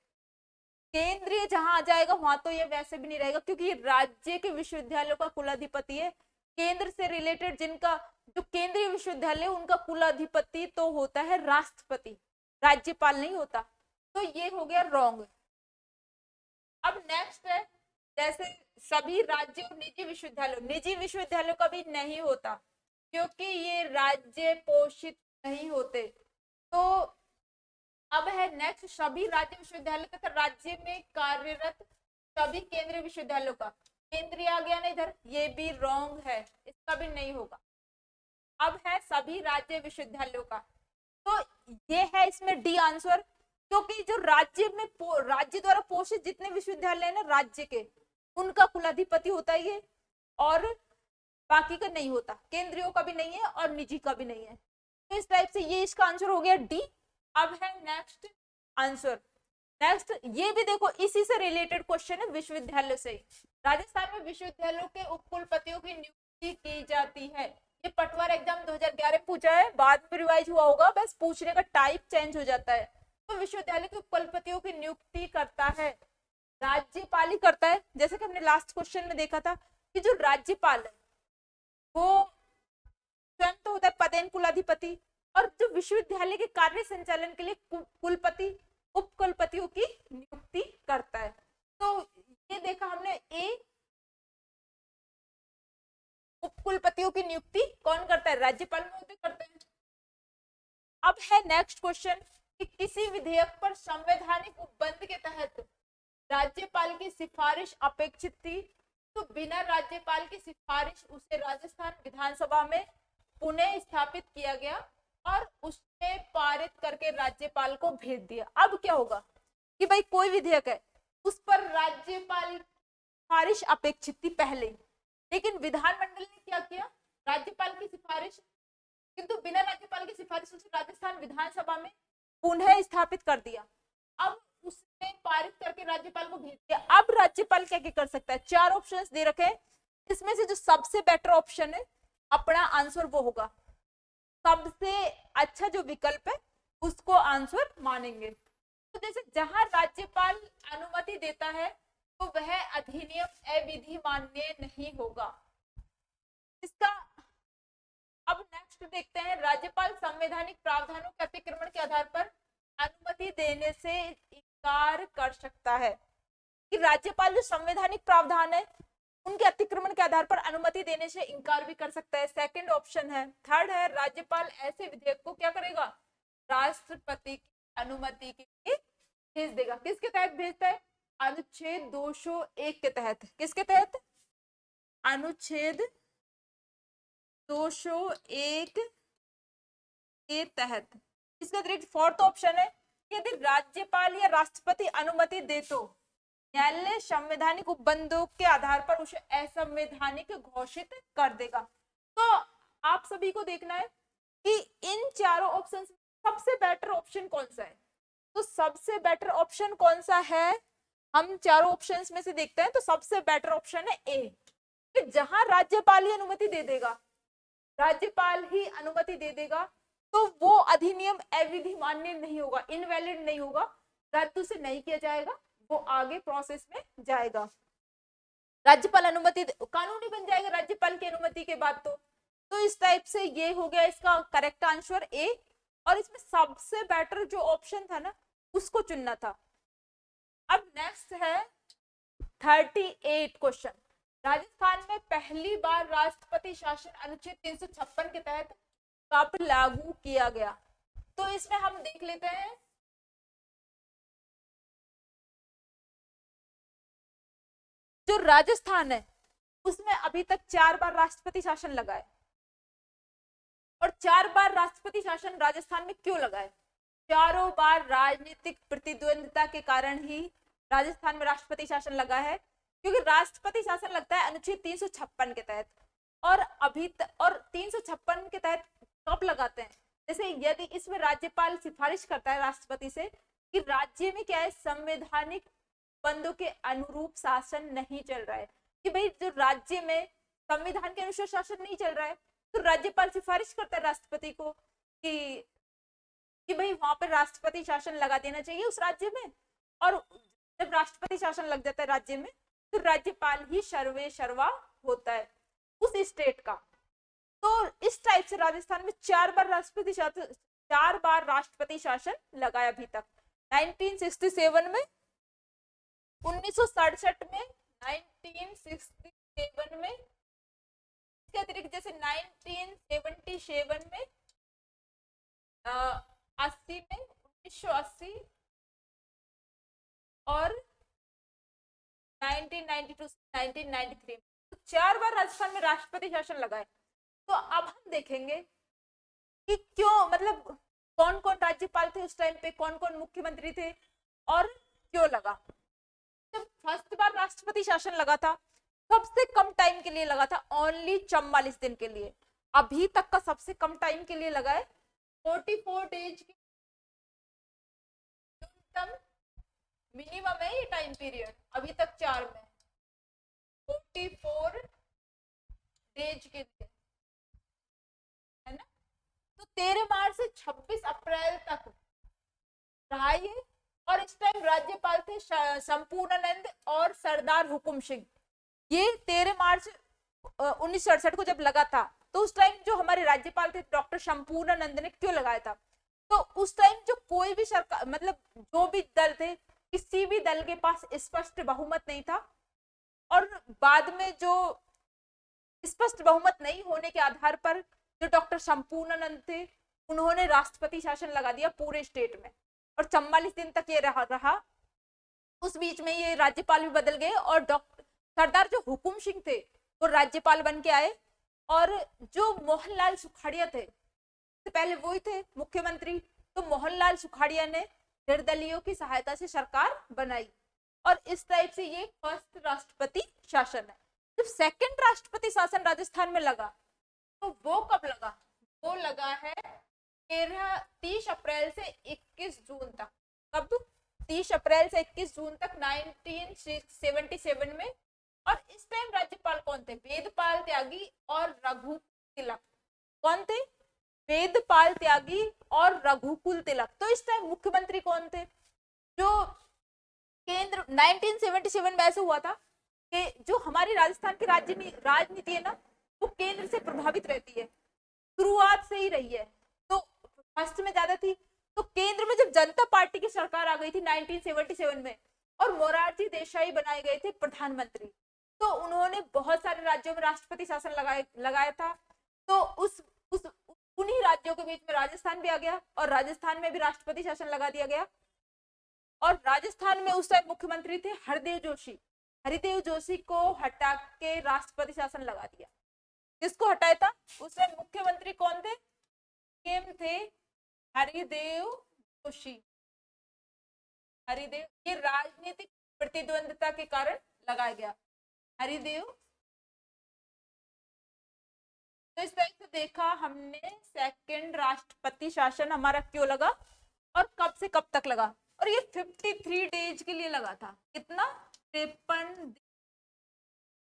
केंद्रीय जहां आ जाएगा वहां तो ये वैसे भी नहीं रहेगा क्योंकि ये राज्य के विश्वविद्यालयों का कुलाधिपति है। केंद्र से रिलेटेड जिनका जो केंद्रीय विश्वविद्यालय उनका कुलाधिपति तो होता है राष्ट्रपति, राज्यपाल नहीं होता। तो ये हो गया रॉन्ग। अब नेक्स्ट है, जैसे सभी राज्य और निजी विश्वविद्यालयों, निजी विश्वविद्यालयों का भी नहीं होता क्योंकि ये राज्य पोषित नहीं होते। तो अब है नेक्स्ट, सभी राज्य विश्वविद्यालय तथा राज्य में कार्यरत सभी केंद्रीय विश्वविद्यालयों का, केंद्रीय आ गया ना इधर, ये भी रॉन्ग है, इसका भी नहीं होगा। अब है सभी राज्य विश्वविद्यालयों का, तो ये है इसमें डी आंसर, क्योंकि जो राज्य में राज्य द्वारा पोषित जितने विश्वविद्यालय है ना राज्य के, उनका कुलाधिपति होता है ये, और बाकी का नहीं होता, केंद्रीय का भी नहीं है और निजी का भी नहीं है। तो इस टाइप से ये इसका आंसर हो गया डी। अब है नेक्स्ट आंसर, नेक्स्ट ये भी देखो इसी से रिलेटेड क्वेश्चन है, विश्वविद्यालय से। राजस्थान में विश्वविद्यालयों के उपकुलपतियों की नियुक्ति की जाती है, ये पटवार एग्जाम 2011 में पूछा है, बाद में रिवाइज हुआ होगा, बस पूछने का टाइप चेंज हो जाता है। तो विश्वविद्यालय के उपकुलपतियों की नियुक्ति करता है राज्यपाल ही करता है, जैसे कि हमने लास्ट क्वेश्चन में देखा था कि जो राज्यपाल है वो स्वयं तो होता है पदेन कुलाधिपति, और जो विश्वविद्यालय के कार्य संचालन के लिए कुलपति उप कुलपतियों की नियुक्ति करता है। तो ये देखा हमने, ए उप कुलपतियों की नियुक्ति कौन करता है, राज्यपाल महोदय करते हैं। अब है नेक्स्ट क्वेश्चन कि किसी विधेयक पर संवैधानिक उपबंध के तहत राज्यपाल की सिफारिश अपेक्षित थी, तो बिना राज्यपाल की सिफारिश उसे राजस्थान विधानसभा में पुनः स्थापित किया गया और उसने पारित करके राज्यपाल को भेज दिया। अब क्या होगा कि भाई कोई विधेयक है उस पर राज्यपाल सिफारिश अपेक्षित थी पहले, लेकिन विधानमंडल ने क्या किया, राज्यपाल की सिफारिश, किंतु बिना राज्यपाल की सिफारिश उसे राजस्थान विधानसभा में पुनः स्थापित कर दिया। अब उसने पारित करके राज्यपाल को भेज दिया। अब राज्यपाल क्या कर सकता है, चार ऑप्शंस दे रखे हैं, इसमें से जो सबसे बेटर ऑप्शन है अपना आंसर वो होगा, सबसे अच्छा जो विकल्प है उसको आंसर मानेंगे। तो जैसे जहां राज्यपाल अनुमति देता है तो वह अधिनियम अविधि मान्य नहीं होगा। इसका अब नेक्स्ट देखते हैं, राज्यपाल संवैधानिक प्रावधानों के अतिक्रमण के आधार पर अनुमति देने से इनकार कर सकता है, कि राज्यपाल जो संवैधानिक प्रावधान है उनके अतिक्रमण के आधार पर अनुमति देने से इनकार भी कर सकता है, सेकंड ऑप्शन है। थर्ड है, राज्यपाल ऐसे विधेयक को क्या करेगा, राष्ट्रपति की अनुमति के लिए भेज देगा। किसके तहत भेजता है, अनुच्छेद 201 के तहत। किसके तहत, अनुच्छेद 201 के तहत। इसका अतिरिक्त फोर्थ ऑप्शन है, यदि राज्यपाल या राष्ट्रपति अनुमति दे तो न्यायालय संवैधानिक उपबंधों के आधार पर उसे असंवैधानिक घोषित कर देगा। तो आप सभी को देखना है कि इन चारों ऑप्शन सबसे बेटर ऑप्शन कौन सा है। तो सबसे बेटर ऑप्शन कौन सा है, हम चारों ऑप्शंस में से देखते हैं, तो सबसे बेटर ऑप्शन है ए, कि जहां राज्यपाल ही अनुमति दे देगा, राज्यपाल ही अनुमति दे देगा, तो वो अधिनियम अविधि मान्य नहीं होगा, इनवैलिड नहीं होगा, रद्द से नहीं किया जाएगा, वो आगे प्रोसेस में जाएगा। राज्यपाल अनुमति कानूनी बन जाएगा राज्यपाल की अनुमति के बाद। तो इस टाइप से ये हो गया इसका करेक्ट आंसर ए, और इसमें सबसे बेटर जो ऑप्शन था ना उसको चुनना था। अब नेक्स्ट है 38 क्वेश्चन, राजस्थान में पहली बार राष्ट्रपति शासन अनुच्छेद 356 के तहत कब लागू किया गया। तो इसमें हम देख लेते हैं जो राजस्थान है उसमें अभी तक 4 बार राष्ट्रपति शासन लगा है। और 4 बार राष्ट्रपति शासन राजस्थान में क्यों लगा है? चारों बार राजनीतिक प्रतिद्वंदिता के कारण ही राजस्थान में राष्ट्रपति शासन लगा है, क्योंकि राष्ट्रपति शासन लगता है अनुच्छेद 356 के तहत। और और 356 के तहत कब लगाते हैं? जैसे यदि इसमें राज्यपाल सिफारिश करता है राष्ट्रपति से कि राज्य में क्या है, संवैधानिक बंदों के अनुरूप शासन नहीं चल रहा है, कि भाई जो राज्य में संविधान के अनुसार शासन नहीं चल रहा है, तो राज्यपाल सिफारिश करता है राष्ट्रपति को कि भाई वहां पर राष्ट्रपति शासन लगा देना चाहिए उस राज्य में। और जब राष्ट्रपति शासन लग जाता है राज्य में, तो राज्यपाल ही सर्वे सर्वा होता है उस स्टेट का। तो इस टाइप से राजस्थान में 4 बार राष्ट्रपति शासन लगा है अभी तक। 1967 में, 1967 में, 1967 में, इसके अतिरिक्त जैसे 1977 में, 80 में, 1980 और 1992 से 1993 में, तो 4 बार राजस्थान में राष्ट्रपति शासन लगा है। तो अब हम देखेंगे कि क्यों, मतलब कौन कौन राज्यपाल थे उस टाइम पे, कौन कौन मुख्यमंत्री थे और क्यों लगा। जब फर्स्ट बार राष्ट्रपति शासन लगा था, सबसे कम टाइम के लिए लगा था, ओनली 44 दिन के लिए। अभी तक का सबसे कम टाइम के लिए लगा है 44 डेज की न्यूनतम मिनिमम है ये टाइम पीरियड अभी तक 4 में, 44 डेज के लिए, है ना। तो 13 मार्च से 26 अप्रैल तक रहा ये। और इस टाइम राज्यपाल थे संपूर्णानंद और सरदार हुकुम सिंह। ये 13 मार्च 1967 को जब लगा था, तो उस टाइम जो हमारे राज्यपाल थे डॉक्टर संपूर्णानंद ने क्यों लगाया था? तो उस टाइम जो कोई भी सरकार, मतलब जो भी दल थे, किसी भी दल के पास स्पष्ट बहुमत नहीं था। और बाद में जो स्पष्ट बहुमत नहीं होने के आधार पर जो डॉक्टर संपूर्णानंद थे, उन्होंने राष्ट्रपति शासन लगा दिया पूरे स्टेट में, और 44 दिन तक ये रहा। उस बीच में ये राज्यपाल भी बदल गए, और डॉक्टर सरदार जो हुकुम सिंह थे वो राज्यपाल बन के आए, और जो मोहनलाल सुखाड़िया थे, तो पहले वही थे मुख्यमंत्री। तो मोहनलाल सुखाड़िया ने निर्दलीयों की सहायता से सरकार बनाई, और इस टाइप से ये फर्स्ट राष्ट्रपति शासन है। जब सेकंड राष्ट्रपति शासन राजस्थान में लगा, तो वो कब लगा? वो लगा है 30 अप्रैल से 21 जून तक। कब? 30 अप्रैल से 21 जून तक 1977 में। और इस टाइम राज्यपाल कौन थे? वेदपाल त्यागी और रघुकुल तिलक। कौन थे? वेदपाल त्यागी और रघुकुल तिलक। तो इस टाइम मुख्यमंत्री कौन थे? जो केंद्र 1977 में ऐसे हुआ था कि जो हमारी राजस्थान की राज्य में राजनीति है ना, वो केंद्र से प्रभावित रहती है, शुरुआत से ही रही है। तो फर्स्ट में ज्यादा थी, तो केंद्र में जब जनता पार्टी की सरकार आ गई थी 1977 में, और मोरारजी देसाई बनाए गए थे प्रधानमंत्री, तो उन्होंने बहुत सारे राज्यों में राष्ट्रपति शासन लगाया था। तो उन्हीं राज्यों के बीच में राजस्थान भी आ गया, और राजस्थान में भी राष्ट्रपति शासन लगा दिया गया। और राजस्थान में उस टाइम मुख्यमंत्री थे हरिदेव जोशी। हरिदेव जोशी को हटा के राष्ट्रपति शासन लगा दिया। किसको हटाया था? उस टाइम मुख्यमंत्री कौन थे? थे हरिदेव जोशी। हरिदेव, ये राजनीतिक प्रतिद्वंदिता के कारण लगाया गया हरिदेव। तो इस तरह से देखा हमने सेकंड राष्ट्रपति शासन हमारा क्यों लगा और कब से कब तक लगा। और ये 53 डेज के लिए लगा था। कितना? 53।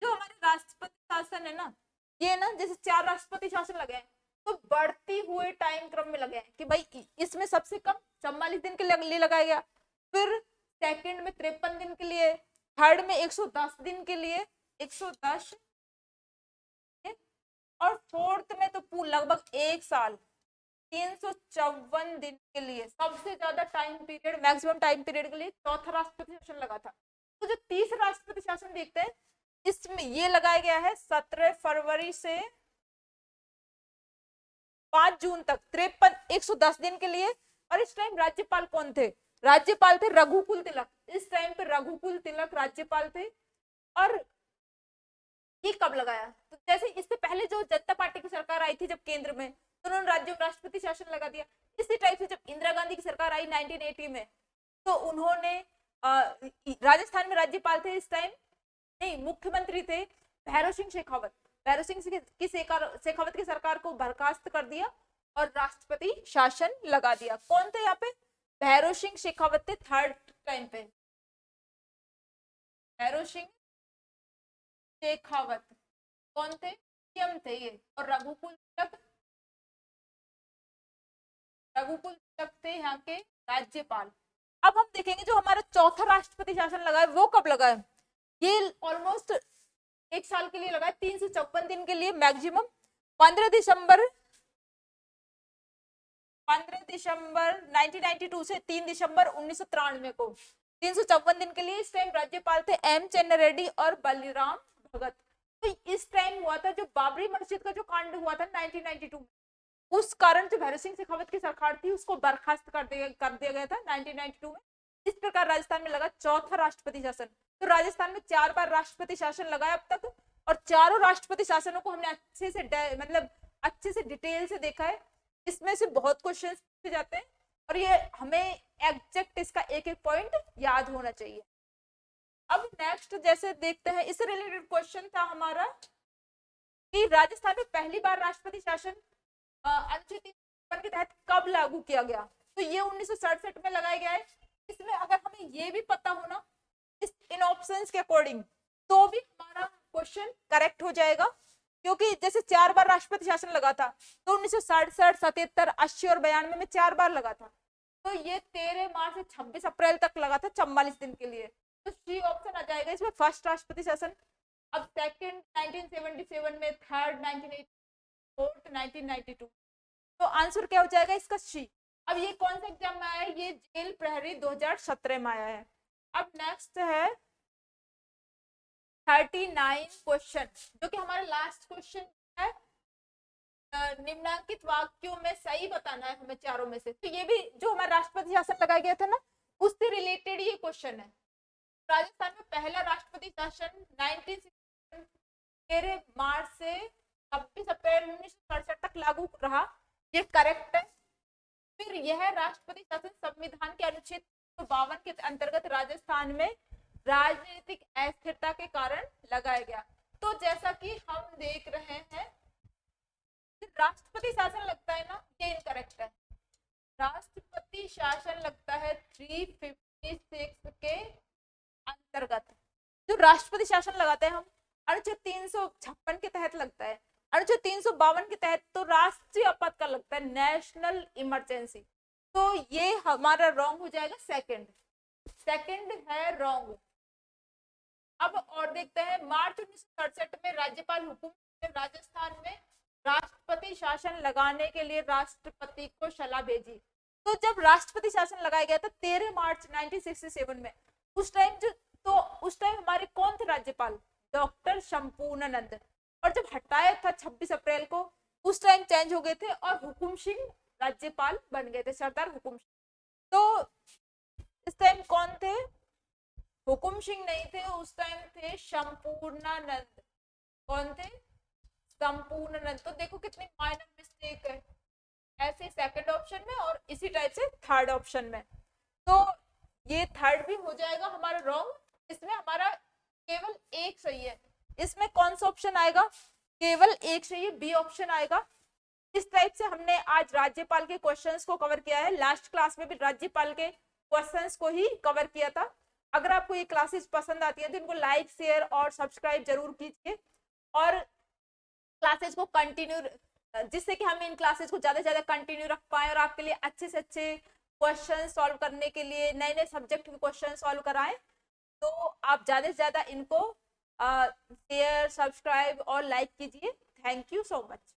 जो हमारे राष्ट्रपति शासन है ना, ये ना जैसे 4 राष्ट्रपति शासन लगे हैं, तो बढ़ती हुए टाइम क्रम में लगे हैं कि भाई इसमें सबसे कम 44 दिन के लिए लगाया गया, फिर सेकंड में 53 दिन के लिए, थर्ड में 110 दिन के लिए 110, और फोर्थ में तो लगभग 1 साल 354 दिन के लिए। सबसे ज्यादा time period, maximum time period के लिए चौथा राष्ट्रपति शासन लगा था। तो जो तीसरा राष्ट्रपति शासन देखते हैं, इसमें ये लगाया गया है 17 फरवरी से 5 जून तक, 110 दिन के लिए। और इस टाइम राज्यपाल कौन थे? राज्यपाल थे रघुकुल तिलक। इस टाइम पे रघुकुल तिलक राज्यपाल थे। और कब लगाया? तो जैसे इससे पहले जो जनता पार्टी की सरकार आई थी जब केंद्र में, तो उन्होंने राज्यों में राष्ट्रपति शासन लगा दिया। इसी टाइप से जब इंदिरा गांधी की सरकार आई 1980 में, तो उन्होंने राजस्थान में राज्यपाल थे इस टाइम, नहीं मुख्यमंत्री थे भैरव सिंह शेखावत। भैरव सिंह की शेखावत की सरकार को बर्खास्त कर दिया और राष्ट्रपति शासन लगा दिया। कौन थे यहाँ पे? भैरव सिंह शेखावत थे थर्ड टाइम पे। भैरव सिंह शेखावत कौन थे? सीएम थे ये। और रघुकुल तिलक थे यहाँ के राज्यपाल। अब हम देखेंगे जो हमारा चौथा राष्ट्रपति शासन लगा है वो कब लगा है। ये ऑलमोस्ट 1 साल के लिए लगा है, 354 दिन के लिए मैक्सिमम। 15 दिसंबर 1992 से 3 दिसंबर 1993 को 354 दिन के लिए। इस टाइम राज्यपाल थे एम चंद्र रेड्डी और बलिराम भगत। तो इस टाइम हुआ था जो बाबरी मस्जिद का जो कांड हुआ था 1992 में, उस कारण जो भैरव सिंह शेखावत की सरकार थी उसको बर्खास्त कर दिया गया था 1992 में। इस प्रकार राजस्थान में लगा चौथा राष्ट्रपति शासन। तो राजस्थान में 4 बार राष्ट्रपति शासन लगा है अब तक, और चारों राष्ट्रपति शासनों को हमने अच्छे से डिटेल से देखा है। इसमें से बहुत क्वेश्चन पूछे जाते हैं और ये हमें एग्जैक्ट इसका एक एक पॉइंट याद होना चाहिए। अब नेक्स्ट जैसे देखते हैं, इससे रिलेटेड क्वेश्चन था हमारा कि राजस्थान में पहली बार राष्ट्रपति शासन अनुच्छेद 3 के तहत कब लागू किया गया। तो ये 1967 में लगाया गया है। इसमें अगर हमें ये भी पता हो ना इन ऑप्शंस के अकॉर्डिंग, तो भी हमारा क्वेश्चन करेक्ट हो जाएगा, क्योंकि जैसे 4 बार राष्ट्रपति शासन लगा था, तो 1967, 77, 80 और 92 में 4 बार लगा था। तो ये 13 मार्च से 26 अप्रैल तक लगा था 44 दिन के लिए। तो सी ऑप्शन आ जाएगा इसमें फर्स्ट राष्ट्रपति शासन। अब सेकंड 1977 में, थर्ड 1980, फोर्थ 1992। तो आंसर क्या हो जाएगा इसका? सी। अब ये कौन सा एग्जाम में आया है? ये जेल प्रहरी 2017 में आया है। अब नेक्स्ट है 39 क्वेश्चन, जो कि हमारा लास्ट क्वेश्चन है। निम्नलिखित वाक्यों में सही बताना है हमें चारों में से। तो ये भी जो हमारा राष्ट्रपति शासन लगाया गया था ना, उससे रिलेटेड ये क्वेश्चन है। राजस्थान में पहला राष्ट्रपति शासन 1967 13 मार्च से 26 अप्रैल 1967 तक लागू रहा, ये करेक्ट है। फिर यह राष्ट्रपति शासन संविधान के अनुच्छेद 52 के अंतर्गत राजस्थान में राजनीतिक अस्थिरता के कारण लगाया गया। तो जैसा कि हम देख रहे हैं, राष्ट्रपति शासन लगता है ना, ये इनकरेक्ट है। राष्ट्रपति शासन लगता है 356 के अंतर्गत। जो राष्ट्रपति शासन लगाते हैं हम अनुच्छेद 356 के तहत लगता है। अनुच्छेद 352 के तहत तो राष्ट्रीय आपातकाल लगता है, नेशनल इमरजेंसी। तो ये हमारा रॉन्ग हो जाएगा, सेकंड है रॉन्ग। अब और देखते हैं, मार्च 1967 में राज्यपाल हुकुम ने राजस्थान में राष्ट्रपति शासन लगाने के लिए राष्ट्रपति को सलाह भेजी। तो जब राष्ट्रपति शासन लगाया गया था 13 मार्च 1967 में, उस टाइम हमारे कौन थे राज्यपाल? डॉक्टर शंपूर्णानंद। और जब हटाया था 26 अप्रैल को, उस टाइम चेंज हो गए थे और हुकुम सिंह राज्यपाल बन गए थे, सरदार हुकुम सिंह। तो इस टाइम कौन थे? हुकुम सिंह नहीं थे, उस टाइम थे शंपूर्णानंद। कौन थे? संपूर्णानंद। तो देखो कितनी माइनर मिस्टेक है, ऐसे सेकंड ऑप्शन में और इसी टाइप से थर्ड ऑप्शन में। तो ये थर्ड भी हो जाएगा हमारा रॉन्ग। इसमें हमारा केवल एक सही है। इसमें कौन सा ऑप्शन आएगा? केवल एक सही है, बी ऑप्शन आएगा। इस टाइप से हमने आज राज्यपाल के क्वेश्चंस को कवर किया है। लास्ट क्लास में भी राज्यपाल के क्वेश्चंस को ही कवर किया था। अगर आपको ये क्लासेस पसंद आती है तो इनको लाइक, शेयर और सब्सक्राइब जरूर कीजिए, और क्लासेस को कंटिन्यू, जिससे कि हम इन क्लासेस को ज्यादा से ज्यादा कंटिन्यू रख पाए और आपके लिए अच्छे से अच्छे क्वेश्चन सॉल्व करने के लिए नए सब्जेक्ट के क्वेश्चन सॉल्व कराएं। तो आप ज्यादा से ज्यादा इनको शेयर, सब्सक्राइब और लाइक कीजिए। Thank you so much.